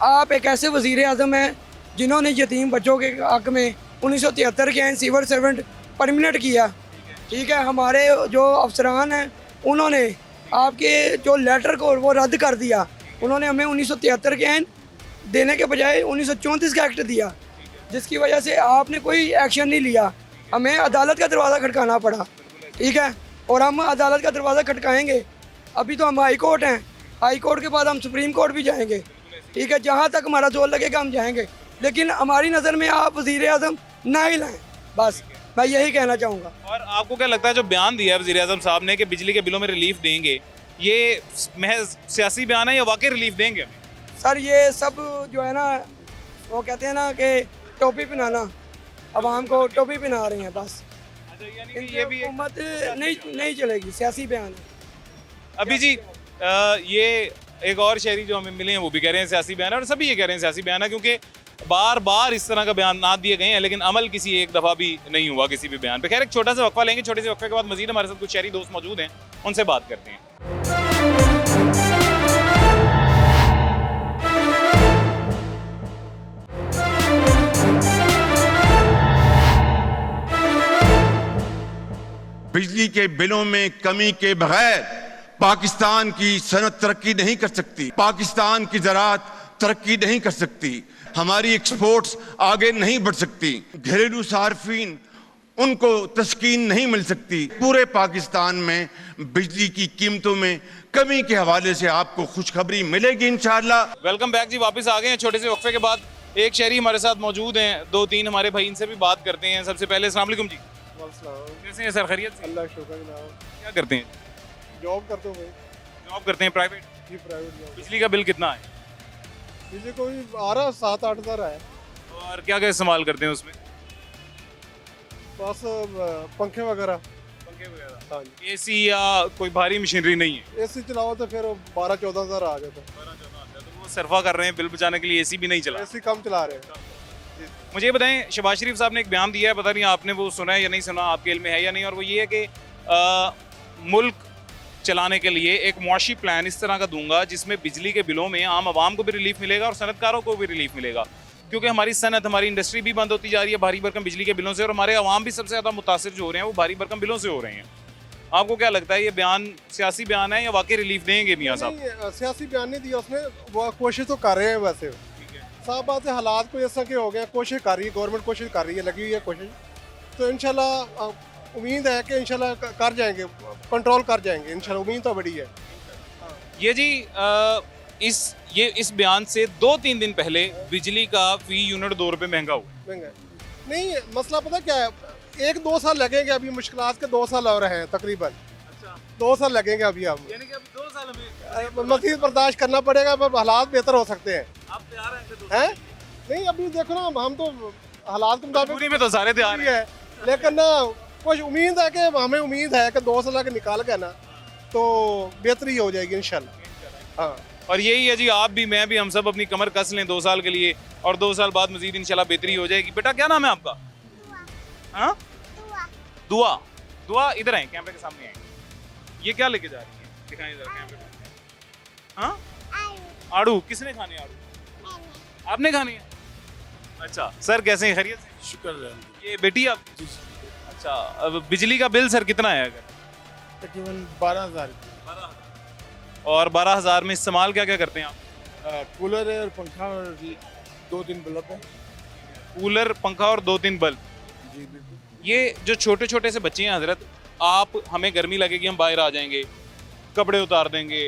आप एक ऐसे वज़ीर आज़म हैं जिन्होंने यतीम बच्चों के हक़ में 1973 के सिविल सर्वेंट परमानेंट किया। ठीक है, हमारे जो अफसरान हैं उन्होंने आपके जो लेटर को वो रद्द कर दिया। उन्होंने हमें 1973 के आइन देने के बजाय 1934 का एक्ट दिया, जिसकी वजह से आपने कोई एक्शन नहीं लिया। हमें अदालत का दरवाज़ा खटकाना पड़ा। ठीक है, और हम अदालत का दरवाज़ा खटकाएंगे। अभी तो हम हाई कोर्ट हैं, हाई कोर्ट के बाद हम सुप्रीम कोर्ट भी जाएंगे। ठीक है, जहाँ तक हमारा जोर लगेगा हम जाएंगे, लेकिन हमारी नज़र में आप वज़ीर आज़म नाइल हैं बस। मैं यही कहना चाहूँगा। और आपको क्या लगता है जो बयान दिया है वज़ीर-ए-आज़म साहब ने कि बिजली के बिलों में रिलीफ देंगे, ये महज सियासी बयान है या वाकई रिलीफ देंगे? सर ये सब जो है ना, वो कहते हैं ना कि टोपी पहनाना, आवाम को टोपी पहना रहे हैं बस। यानी कि ये भी हुकूमत नहीं चलेगी, सियासी बयान है। अभी जी ये एक और शहरी जो हमें मिले हैं वो भी कह रहे हैं सियासी बयान है, और सभी ये कह रहे हैं सियासी बयान है, क्योंकि बार बार इस तरह का बयान दिए गए हैं लेकिन अमल किसी एक दफ़ा भी नहीं हुआ किसी भी बयान पे। खैर एक छोटा सा वक्फा लेंगे, छोटे से वक्फे के बाद मजीद हमारे साथ कुछ शहरी दोस्त मौजूद हैं, उनसे बात करते हैं। बिजली के बिलों में कमी के बगैर पाकिस्तान की सनत तरक्की नहीं कर सकती, पाकिस्तान की ज़राअत तरक्की नहीं कर सकती, हमारी एक्सपोर्ट्स आगे नहीं बढ़ सकती, घरेलू सार्फिन उनको तस्कीन नहीं मिल सकती। पूरे पाकिस्तान में बिजली की कीमतों में कमी के हवाले से आपको खुशखबरी मिलेगी इंशाअल्लाह। वेलकम बैक जी, वापस आ गए हैं छोटे से वक्फे के बाद। एक शहरी हमारे साथ मौजूद हैं, 2-3 हमारे भाई, इनसे भी बात करते हैं। सबसे पहले अस्सलाम वालेकुम जी, कैसे हैं सर? खैरियत से? अल्लाह शुक्र जनाब। क्या करते हैं? जॉब करते हुए जॉब करते हैं प्राइवेट? जी प्राइवेट जॉब। बिजली का बिल कितना है? बिजली कोई आ रहा 7-8 हज़ार है। और क्या क्या इस्तेमाल करते हैं उसमें? बस पंखे वगैरह। पंखे वगैरह? हाँ जी। एसी या कोई भारी मशीनरी नहीं है? एसी चलाओ तो फिर 12-14 हज़ार आ जाता। 12-14 आता है, तो वो सरफा कर रहे हैं बिल बचाने के लिए, एसी भी नहीं चला। एसी कम चला रहे हैं। मुझे ये बताएं, शहबाज शरीफ साहब ने एक बयान दिया है, पता नहीं आपने वो सुना है या नहीं सुना, आपके इल्म में है या नहीं, और वो ये है कि मुल्क चलाने के लिए एक मुआशी प्लान इस तरह का दूंगा जिसमें बिजली के बिलों में आम आवाम को भी रिलीफ मिलेगा और सनतकारों को भी रिलीफ मिलेगा, क्योंकि हमारी सनत, हमारी इंडस्ट्री भी बंद होती जा रही है भारी भरकम बिजली के बिलों से, और हमारे अवाम भी सबसे ज़्यादा मुतासिर जो हो रहे हैं वो भारी भरकम बिलों से हो रहे हैं। आपको क्या लगता है ये बयान सियासी बयान है या वाकई रिलीफ देंगे मियाँ साहब? नहीं, सियासी बयान नहीं दिया उसने, वो कोशिश तो कर रहे हैं वैसे। साफ बात है, हालात को ऐसा के हो गया, कोशिश कर रही है गवर्नमेंट, कोशिश कर रही है, लगी हुई है कोशिश, तो इंशाल्लाह उम्मीद है कि इंशाल्लाह कर जाएंगे, कंट्रोल कर जाएंगे इंशाल्लाह, उम्मीद तो बड़ी है। ये जी इस बयान से 2-3 दिन पहले बिजली का फी यूनिट 2 रुपये महंगा हुआ। महंगा नहीं, मसला पता क्या है, 1-2 साल लगेंगे, अभी मुश्किलात के 2 साल और हैं तकरीबन। अच्छा, 2 साल लगेंगे अभी, हम यानी कि अभी 2 साल में मज़ीद बर्दाश्त करना पड़ेगा, पर हालात बेहतर हो सकते हैं। आप तैयार हैं? नहीं, अभी देखो ना, हम तो हालात के मुताबिक में तो सारे तैयार हैं, लेकिन ना कुछ उम्मीद है कि हमें उम्मीद है कि 2 साल के निकाल के ना तो बेहतरी हो जाएगी इंशाल्लाह। हाँ, और यही है जी, आप भी, मैं भी, हम सब अपनी कमर कस लें 2 साल के लिए, और 2 साल बाद मजीद इंशाल्लाह बेहतरी हो जाएगी। बेटा क्या नाम है आपका? हाँ, दुआ। दुआ इधर आए, कैमरे के सामने आए। ये क्या लेके जा रही है, दिखाएं जरा कैमरे में। हाँ, आड़ू। किसने खाने आड़ू? आपने खानी है? अच्छा सर, कैसे हैं? खैरियत से? शुक्र। ये बेटी आप? अच्छा, अब बिजली का बिल सर कितना है? अगर तकरीबन 12,000। और 12,000 में इस्तेमाल क्या क्या करते हैं आप? कूलर है और पंखा और 2-3 बल्ब है। कूलर, पंखा और 2-3 बल्ब। जी बिल्कुल। ये जो छोटे छोटे से बच्चे हैं हजरत, आप, हमें गर्मी लगेगी, हम बाहर आ जाएंगे, कपड़े उतार देंगे,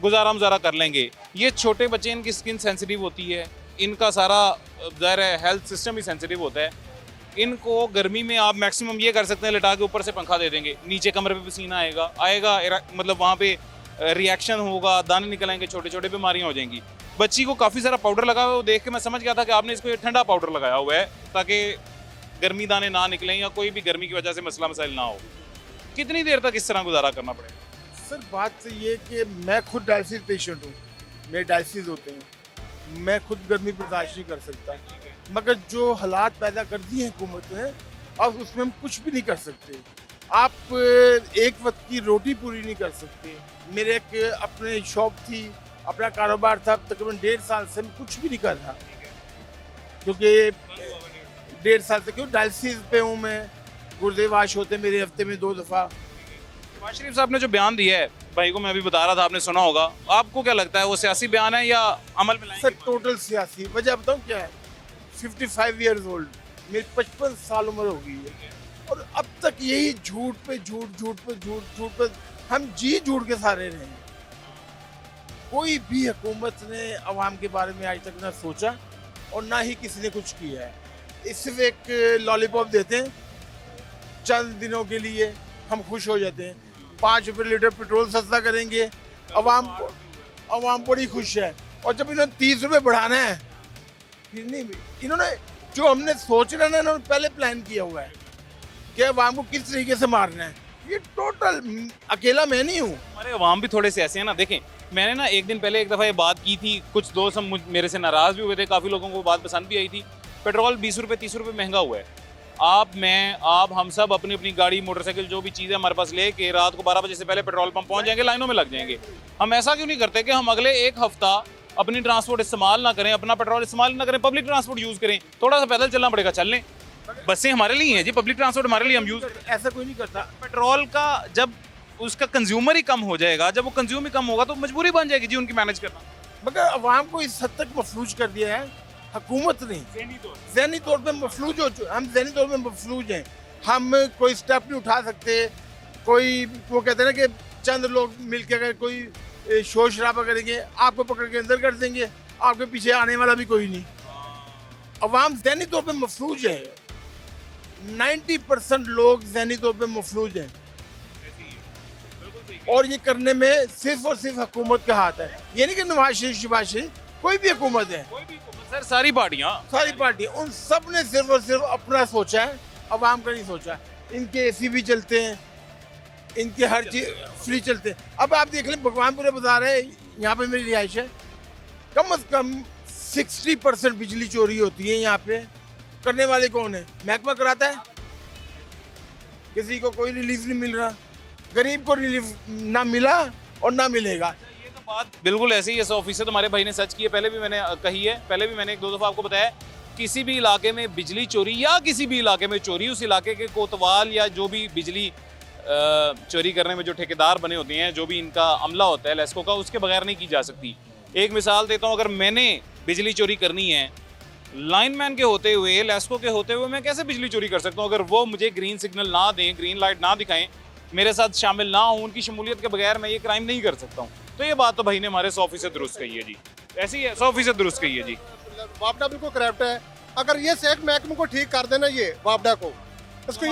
गुजारा मुजारा कर लेंगे। ये छोटे बच्चे, इनकी स्किन सेंसिटिव होती है, इनका सारा ज़ाहिर है हेल्थ सिस्टम ही सेंसिटिव होता है। इनको गर्मी में आप मैक्सिमम ये कर सकते हैं, लिटा के ऊपर से पंखा दे देंगे, नीचे कमरे पे पसीना आएगा, मतलब वहाँ पे रिएक्शन होगा, दाने निकल आएंगे, छोटे छोटे बीमारियाँ हो जाएंगी। बच्ची को काफ़ी सारा पाउडर लगा हुआ है, वो देख के मैं समझ गया था कि आपने इसको ये ठंडा पाउडर लगाया हुआ है ताकि गर्मी दाने ना निकलें या कोई भी गर्मी की वजह से मसला मसाइल ना हो। कितनी देर तक इस तरह गुजारा करना पड़ेगा? सर बात तो ये कि मैं खुद डायलिसिस पेशेंट हूँ, मेरे डायलिसिस होते हैं, मैं खुद गर्मी बर्दाश्त नहीं कर सकता, मगर जो हालात पैदा कर दी हैं हुकूमत ने, अब उसमें हम कुछ भी नहीं कर सकते। आप एक वक्त की रोटी पूरी नहीं कर सकते। मेरे एक अपने शॉप थी, अपना कारोबार था, तकरीबन 1.5 साल से मैं कुछ भी नहीं कर रहा, क्योंकि 1.5 साल से क्यों डायलिसिस पे हूँ मैं, गुर्दे वाश होते मेरे हफ्ते में 2 दफ़ा। शहबाज शरीफ साहब ने जो बयान दिया है, भाई को मैं अभी बता रहा था, आपने सुना होगा, आपको क्या लगता है वो सियासी बयान है या अमल में लाएंगे? सर टोटल सियासी वजह बताऊँ क्या है, 55 ईयर्स ओल्ड, मेरी 55 साल उम्र हो गई है, और अब तक यही झूठ पे झूठ हम जी झूठ के सारे रहे हैं। कोई भी हुकूमत ने अवाम के बारे में आज तक ना सोचा और ना ही किसी ने कुछ किया है। सिर्फ एक लॉलीपॉप देते हैं चंद दिनों के लिए हम खुश हो जाते हैं। 5 रुपये लीटर पेट्रोल सस्ता करेंगे, अवाम बड़ी खुश है। और जब इन्होंने 30 रुपये बढ़ाना है, फिर नहीं, इन्होंने जो हमने सोच रहे ना, इन्होंने पहले प्लान किया हुआ है कि अवाम को किस तरीके से मारना है। ये टोटल अकेला मैं नहीं हूँ, हमारे अवाम भी थोड़े से ऐसे हैं ना। देखें, मैंने ना एक दिन पहले एक दफ़ा ये बात की थी, कुछ दोस्त हम मेरे से नाराज़ भी हुए थे, काफ़ी लोगों को बात पसंद भी आई थी। पेट्रोल 20 रुपये 30 रुपये महंगा हुआ है। आप हम सब अपनी अपनी गाड़ी मोटरसाइकिल जो भी चीज़ है हमारे पास लेके रात को 12 बजे से पहले पेट्रोल पंप पहुंच जाएंगे, लाइनों में लग जाएंगे। हम ऐसा क्यों नहीं करते कि हम अगले एक हफ्ता अपनी ट्रांसपोर्ट इस्तेमाल ना करें, अपना पेट्रोल इस्तेमाल ना करें, पब्लिक ट्रांसपोर्ट यूज़ करें। थोड़ा सा पैदल चलना पड़ेगा, चल लें। बसें हमारे लिए हैं जी, पब्लिक ट्रांसपोर्ट हमारे लिए हम यूज़ करते हैं। ऐसा कोई नहीं करता। पेट्रोल का जब उसका कंज्यूमर ही कम हो जाएगा, जब वो कंज्यूम ही कम होगा तो मजबूरी बन जाएगी जी उनकी मैनेज करना। मगर अवाम को इस हद तक मफलूज कर दिया है हुकूमत ने। ज़हनी तौर पे मफलूज हो चुके, हम ज़हनी तौर पे मफलूज हैं। हम कोई स्टेप नहीं उठा सकते। कोई वो कहते हैं ना कि चंद लोग मिल के अगर कोई शोर शराबा करेंगे, आपको पकड़ के अंदर कर देंगे, आपके पीछे आने वाला भी कोई नहीं। अवाम ज़हनी तौर पे मफलूज है। 90% लोग ज़हनी तौर पे मफलूज हैं, और ये करने में सिर्फ और सिर्फ हुकूमत का हाथ है। ये नहीं कि नवाज शरीफ कोई भी हुकूमत है, सर सारी पार्टियां उन सब ने सिर्फ और सिर्फ अपना सोचा है, अवाम का नहीं सोचा। इनके एसी भी चलते हैं, इनके हर चीज फ्री चलते हैं। अब आप देख लें, भगवानपुरा बाजार है, यहाँ पे मेरी रिहाइश है, कम से कम 60% बिजली चोरी होती है यहाँ पे। करने वाले कौन है? महकमा कराता है, किसी को कोई रिलीफ नहीं मिल रहा, गरीब को रिलीफ ना मिला और ना मिलेगा। ये तो बात बिल्कुल ऐसी ही है, 100% हमारे भाई ने सच की है। पहले भी मैंने कही है, पहले भी मैंने 1-2 दफ़ा आपको बताया, किसी भी इलाके में बिजली चोरी या किसी भी इलाके में चोरी, उस इलाके के कोतवाल या जो भी बिजली चोरी करने में जो ठेकेदार बने होते हैं, जो भी इनका अमला होता है लेस्को का, उसके बगैर नहीं की जा सकती। एक मिसाल देता हूँ, अगर मैंने बिजली चोरी करनी है, लाइनमैन के होते हुए, लेस्को के होते हुए मैं कैसे बिजली चोरी कर सकता हूँ? अगर वो मुझे ग्रीन सिग्नल ना दें, ग्रीन लाइट ना दिखाएं, मेरे साथ शामिल ना हो, उनकी शमूलियत के बगैर मैं ये क्राइम नहीं कर सकता हूँ। तो ये बात तो भाई ने हमारे 100% दुरुस्त कही है जी, ऐसी है, 100% दुरुस्त कही है जी। वापडा बिल्कुल करप्ट है। अगर ये सेहत महकमे को ठीक कर देना, ये वापडा को, इसको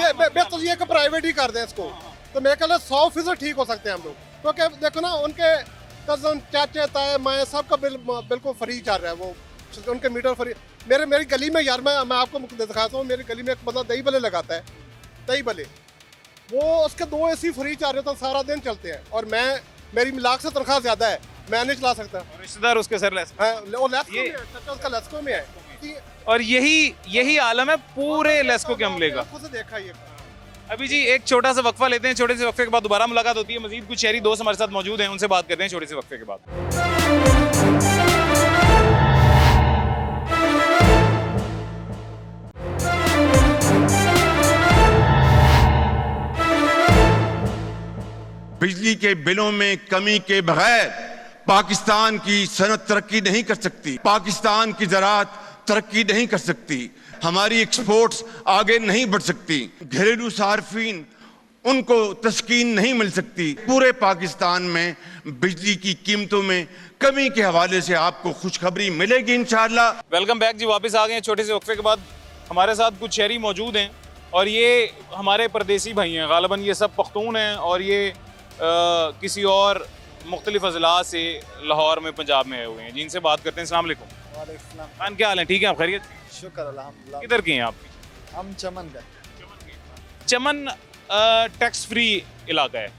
ये कि प्राइवेट ही कर दें इसको, तो मेरे ख्याल 100% ठीक हो सकते हैं हम लोग। क्योंकि देखो ना, उनके कजन, चाचे, ताए, माए, सबका बिल्कुल फ्री चल रहा है, वो उनके मीटर फ्री। मेरी गली में यार, मैं आपको दिखाता हूँ, मेरी गली में एक बंदा दही भले लगाता है, दही भले, वो उसके 2 AC फ्री चार्ज होता है, सारा दिन चलते हैं। और मेरी लाख से तनख्वाह ज्यादा है, मैं नहीं चला सकता। रिश्तेदार उसके सर लेस, उसका लेस्को में है। और यही आलम है पूरे लेस्को के अमले का। खुद देखा ये। अभी जी एक छोटा सा वक्फा लेते हैं, छोटे से वक्फे के बाद दोबारा मुलाकात होती है। मजीद कुछ शहरी दोस्त हमारे साथ मौजूद हैं, उनसे बात करते हैं छोटे से वक्फे के बाद। बिजली के बिलों में कमी के बगैर पाकिस्तान की सनत तरक्की नहीं कर सकती, पाकिस्तान की ज़राअत तरक्की नहीं कर सकती, हमारी एक्सपोर्ट्स आगे नहीं बढ़ सकती, घरेलू सार्फिन उनको तस्कीन नहीं मिल सकती। पूरे पाकिस्तान में बिजली की कीमतों में कमी के हवाले से आपको खुशखबरी मिलेगी इंशाअल्लाह। वेलकम बैक जी, वापस आ गए हैं छोटे से वक्फे के बाद। हमारे साथ कुछ शहरी मौजूद हैं और ये हमारे परदेसी भाई हैं, गालिबन ये सब पख्तून हैं और ये किसी और मुख्तलिफ अजला से लाहौर में, पंजाब में आए हुए हैं। जिनसे बात करते हैं। अस्सलाम वालेकुम। खान, क्या हाल है? ठीक है, आप खैरियत? शुक्र अल्हम्दुलिल्लाह। किधर के हैं आप? हम चमन का। चमन टैक्स फ्री इलाका है।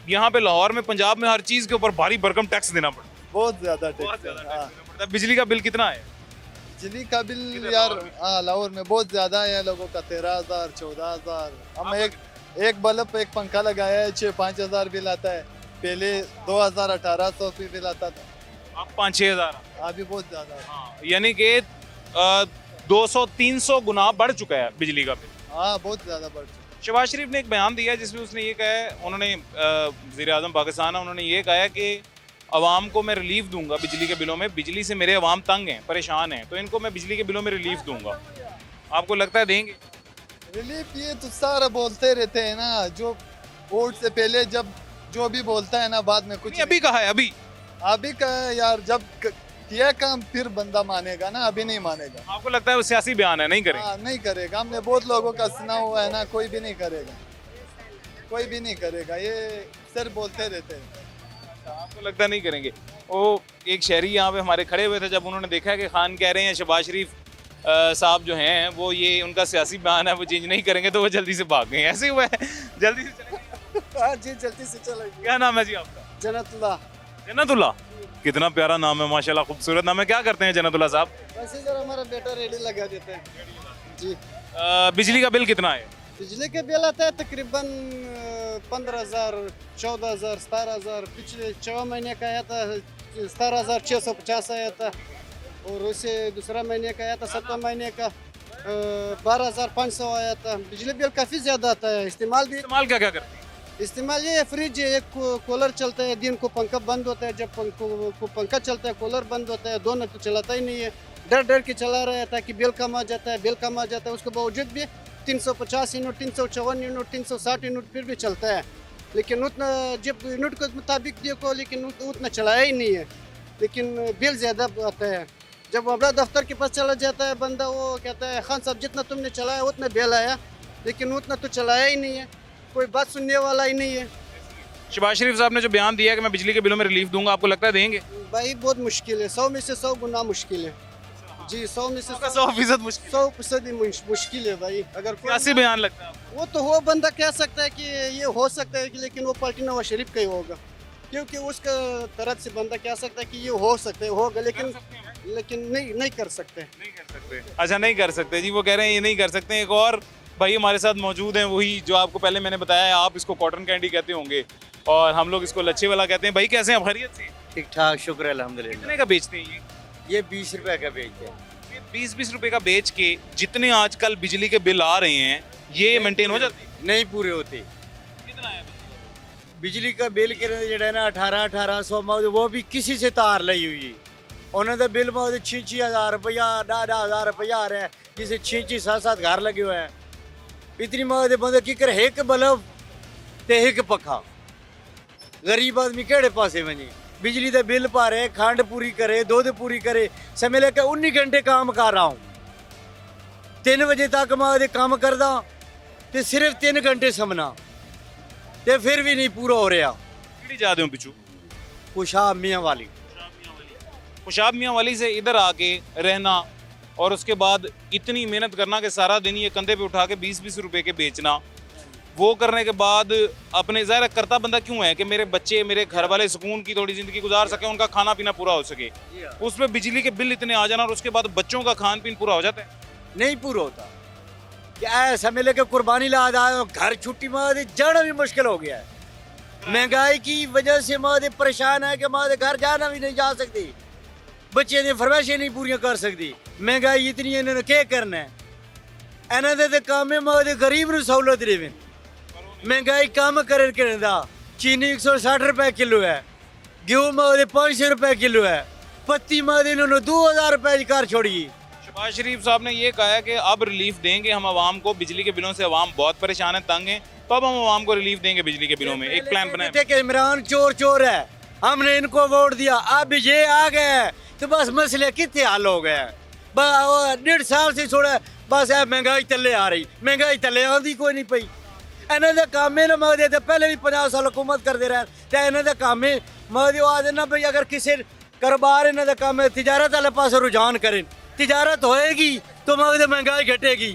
यहाँ पे लाहौर में, पंजाब में हर चीज़ के ऊपर भारी भरकम टैक्स देना पड़ता है। बहुत ज़्यादा टैक्स। बिजली का बिल कितना है? बिजली का बिल यार लाहौर में बहुत ज़्यादा है लोगों का, 13,000 14,000। हम एक बल्ब, एक पंखा लगाया है, 6-5 हज़ार बिल आता है। पहले 2,000-1,800 बिल आता था, अब 5-6 हज़ार। अभी बहुत ज़्यादा है। यानी कि 200-300 गुना बढ़ चुका है बिजली का बिल। हाँ, बहुत ज़्यादा बढ़ चुका है। शहबाज शरीफ ने एक बयान दिया जिसमें उसने ये कहा है, उन्होंने वज़ीर आज़म पाकिस्तान है, उन्होंने ये कहा है कि अवाम को मैं रिलीफ दूंगा बिजली के बिलों में। बिजली से मेरे अवाम तंग हैं, परेशान हैं, तो इनको मैं बिजली के बिलों में रिलीफ दूंगा। आपको लगता है देंगे रिलीफ? ये तो सारा बोलते रहते हैं ना, जो वोट से पहले जब जो भी बोलता है ना, बाद में कुछ अभी कहा है, अभी कहा है यार, जब किया काम फिर बंदा मानेगा ना, अभी नहीं मानेगा। आपको लगता है वो सियासी बयान है, नहीं करेगा? नहीं करेगा। हमने बहुत लोगों का सुना हुआ है ना, कोई भी नहीं करेगा। कोई भी नहीं करेगा, ये सिर्फ बोलते रहते हैं। आपको लगता नहीं करेंगे? वो एक शहरी यहाँ पे हमारे खड़े हुए थे, जब उन्होंने देखा कि खान कह रहे हैं शहबाज शरीफ साहब जो हैं वो ये उनका सियासी बयान है वो चेंज नहीं करेंगे, तो वो जल्दी से भाग गए। ऐसे हुआ है? जल्दी से चले गए? हाँ जी, जल्दी से चलेंगे। क्या नाम है जी आपका? जन्नतुल्लाह। जन्नतुल्लाह, कितना प्यारा नाम है माशाल्लाह, खूबसूरत नाम है। क्या करते हैं जन्नतुल्लाह साहब? वैसे जरा हमारा बेटा रेडी लगा देते हैं जी। बिजली का बिल कितना है? बिजली के बिल आता है तकरीबन 15,000, 14,000, 17,000। पिछले 6 महीने का आया था 17,650 आया था, और उससे दूसरा महीने का आया था 7 महीने का 12,500 आया था। बिजली बिल काफ़ी ज़्यादा आता है। इस्तेमाल क्या क्या करते हैं? इस्तेमाल ये फ्रिज है, एक कूलर चलता है, दिन को पंखा बंद होता है, जब पंखा चलता है कूलर बंद होता है, दोनों तो चलाता ही नहीं है। डर डर के चला रहा है ताकि बिल कम आ जाता है, बिल कम आ जाता है। उसके बावजूद भी 350 यूनिट, 354 यूनिट, 360 यूनिट फिर भी चलता है, लेकिन उतना जब यूनिट के मुताबिक देखो लेकिन उतना चलाया ही नहीं है, लेकिन बिल ज़्यादा आता है। जब बड़ा दफ्तर के पास चला जाता है बंदा, वो कहता है खान साहब जितना तुमने चलाया उतना बिल आया, लेकिन उतना तो चलाया ही नहीं है, कोई बात सुनने वाला ही नहीं है। शहबाज शरीफ साहब ने जो बयान दिया है कि मैं बिजली के बिलों में रिलीफ दूंगा, आपको लगता है देंगे? भाई बहुत मुश्किल है, 100 में से 100 गुना मुश्किल है जी। 100 में से 100% मुश्किल, 100% मुश्किल है भाई। अगर कैसे बयान लगता है आपको? वो तो वो बंदा कह सकता है कि ये हो सकता है कि, लेकिन वो पार्टी नवाज शरीफ का ही होगा, क्योंकि उसका तरफ से बंदा कह सकता है कि ये हो सकता है, होगा, लेकिन नहीं कर सकते। अच्छा, नहीं कर सकते जी, वो कह रहे हैं ये नहीं कर सकते। एक और भाई हमारे साथ मौजूद हैं, वही जो आपको पहले मैंने बताया है, आप इसको कॉटन कैंडी कहते होंगे और हम लोग इसको लच्छे वाला कहते हैं। भाई कैसे हैं, खैरियत से? ठीक ठाक, शुक्र अल्हम्दुलिल्लाह। कितने का बेचते हैं ये 20 रुपए का बेचते हैं। ये 20-20 रुपए का बेच के जितने आजकल बिजली के बिल आ रहे हैं ये मेंटेन हो जाते हैं? नहीं पूरे होते। कितना है बिजली का बिल जो ना 1800 वो भी किसी से तार ली हुई, उन्होंने बिल में 6,000 रुपया 10,000 रुपया आ रहा है, जिसे 6-7 घर लगे हुए हैं। इतनी मौत बंदे की करे, एक बल्ब ते एक पखा, गरीब आदमी केड़े पासे वजे? बिजली का बिल पा रहे, खंड पूरी करे, दूध पूरी करे, समय लेकर 19 घंटे काम कर रहा हूँ, 3 बजे तक मैं काम करदा ते सिर्फ 3 घंटे समना, ते फिर भी नहीं पूरा हो रहा। जा दो पिछू खुशाब मियाँ वाली, खुशाब मियाँ वाली से इधर आके रहना और उसके बाद इतनी मेहनत करना कि सारा दिन ये कंधे पे उठा के 20-20 रुपए के बेचना, वो करने के बाद अपने ज़ाहिर करता बंदा क्यों है कि मेरे बच्चे मेरे घर वाले सुकून की थोड़ी ज़िंदगी गुजार सके, उनका खाना पीना पूरा हो सके। उसमें बिजली के बिल इतने आ जाना और उसके बाद बच्चों का खान पीन पूरा हो जाता है? नहीं पूरा होता। क्या ऐसा मिले कि कुर्बानी ला आया, घर छुट्टी माँ जाना भी मुश्किल हो गया है। महंगाई की वजह से माँ परेशान है कि माँ घर जाना भी नहीं जा सकती, बच्चे ने फरमाइशें नहीं पूरी कर सकती। महंगाई इतनी है, इन्होंने क्या करना है? इन्होंने तो काम है माँ गरीब ਨੂੰ सहूलत देवे। महंगाई कम कर चीनी 160 रुपए किलो है, गेहूँ में 500 रुपए किलो है, पत्ती में इन्होंने 2,000 रुपए की कार छोड़ी। शहबाज शरीफ साहब ने ये कहा है कि अब रिलीफ देंगे हम आवाम को, बिजली के बिलों से आवाम बहुत परेशान है, तंग है, तो अब हम आवाम को रिलीफ देंगे बिजली के बिलों में। एक प्लान बनाए कि इमरान चोर है, हमने इनको वोट दिया, अब ये आ गए तो बस मसले कितने हल हो गए। 1.5 साल से छोड़ा बस महंगाई तले आ रही, महंगाई तले आती कोई नहीं पई। इन्हों का काम है ना मौदे तो पहले भी 50 साल हुकूमत करते रहे, तो इन्हों का काम है मौदे आदे ना भाई अगर किसी कारोबार इन्हों का काम है तिजारत वाले पास रुझान करें, तिजारत होएगी तो मौदे महंगाई घटेगी।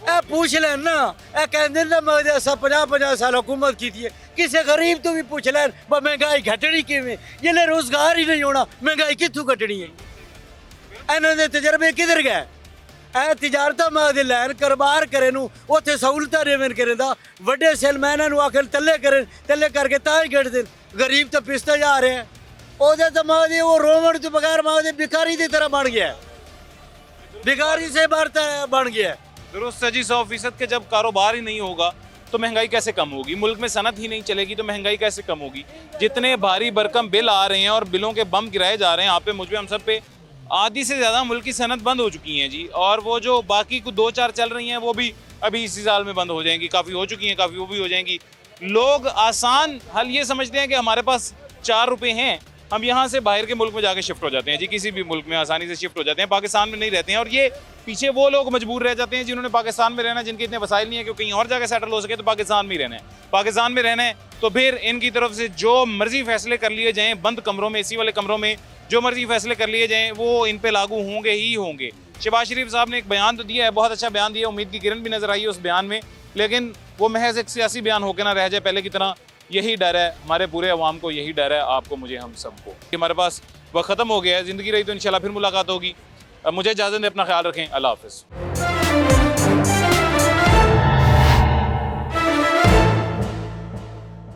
ए पूछ लें ना, ए कहते ना मौदे असा 50 साल हुकूमत की थी, किसी गरीब तो भी पूछ लें महंगाई घटनी किमें, जिन्हें रोजगार ही नहीं होना महंगाई कितों घटनी है? इन्होंने तजर्बे किधर गए? ए तिजारत माँ लैन कारोबार करे उत्थे सहूलत देवन करें, व्डे सेलमैना आखिर तले करें, तले करके ताई गढ़ देन, गरीब तो पिसते जा रहे हैं। ओदे तो माँ वो रोवण तो बगैर माँ भिखारी की तरह बन गया, भिखारी से बन गया। दुरुस्त है जी, 100% के जब कारोबार ही नहीं होगा तो महंगाई कैसे कम होगी? मुल्क में सनत ही नहीं चलेगी तो महंगाई कैसे कम होगी? जितने भारी भरकम बिल आ रहे हैं और बिलों के बम गिराए जा रहे हैं, आप पे मुझ पे हम सब पे, आधी से ज़्यादा मुल्क की सनत बंद हो चुकी हैं जी, और वो जो बाकी को 2-4 चल रही हैं वो भी अभी इसी साल में बंद हो जाएंगी, काफ़ी हो चुकी हैं, काफ़ी वो भी हो जाएंगी। लोग आसान हल ये समझते हैं कि हमारे पास 4 रुपये हैं, हम यहाँ से बाहर के मुल्क में जाके शिफ्ट हो जाते हैं जी, किसी भी मुल्क में आसानी से शिफ्ट हो जाते हैं, पाकिस्तान में नहीं रहते हैं। और ये पीछे वो लोग मजबूर रह जाते हैं जिन्होंने पाकिस्तान में रहना, जिनके इतने वसाइल नहीं है कि कहीं और जाकर सेटल हो सके, तो पाकिस्तान में ही रहना है। पाकिस्तान में रहना है तो फिर इनकी तरफ से जो मर्जी फैसले कर लिए जाएँ, बंद कमरों में, एसी वाले कमरों में जो मर्जी फैसले कर लिए जाएँ, वो इन पर लागू होंगे ही होंगे। शहबाज शरीफ साहब ने एक बयान तो दिया है, बहुत अच्छा बयान दिया, उम्मीद की किरण भी नजर आई है उस बयान में, लेकिन वो महज एक सियासी बयान होकर ना रह जाए पहले की तरह। यही डर है हमारे पूरे अवाम को, यही डर है आपको, मुझे, हम सबको। हमारे पास वक्त ख़त्म हो गया है, ज़िंदगी रही तो इंशाल्लाह फिर मुलाकात होगी। मुझे इजाज़त दें, अपना ख्याल रखें, अल्लाह हाफ़िज़।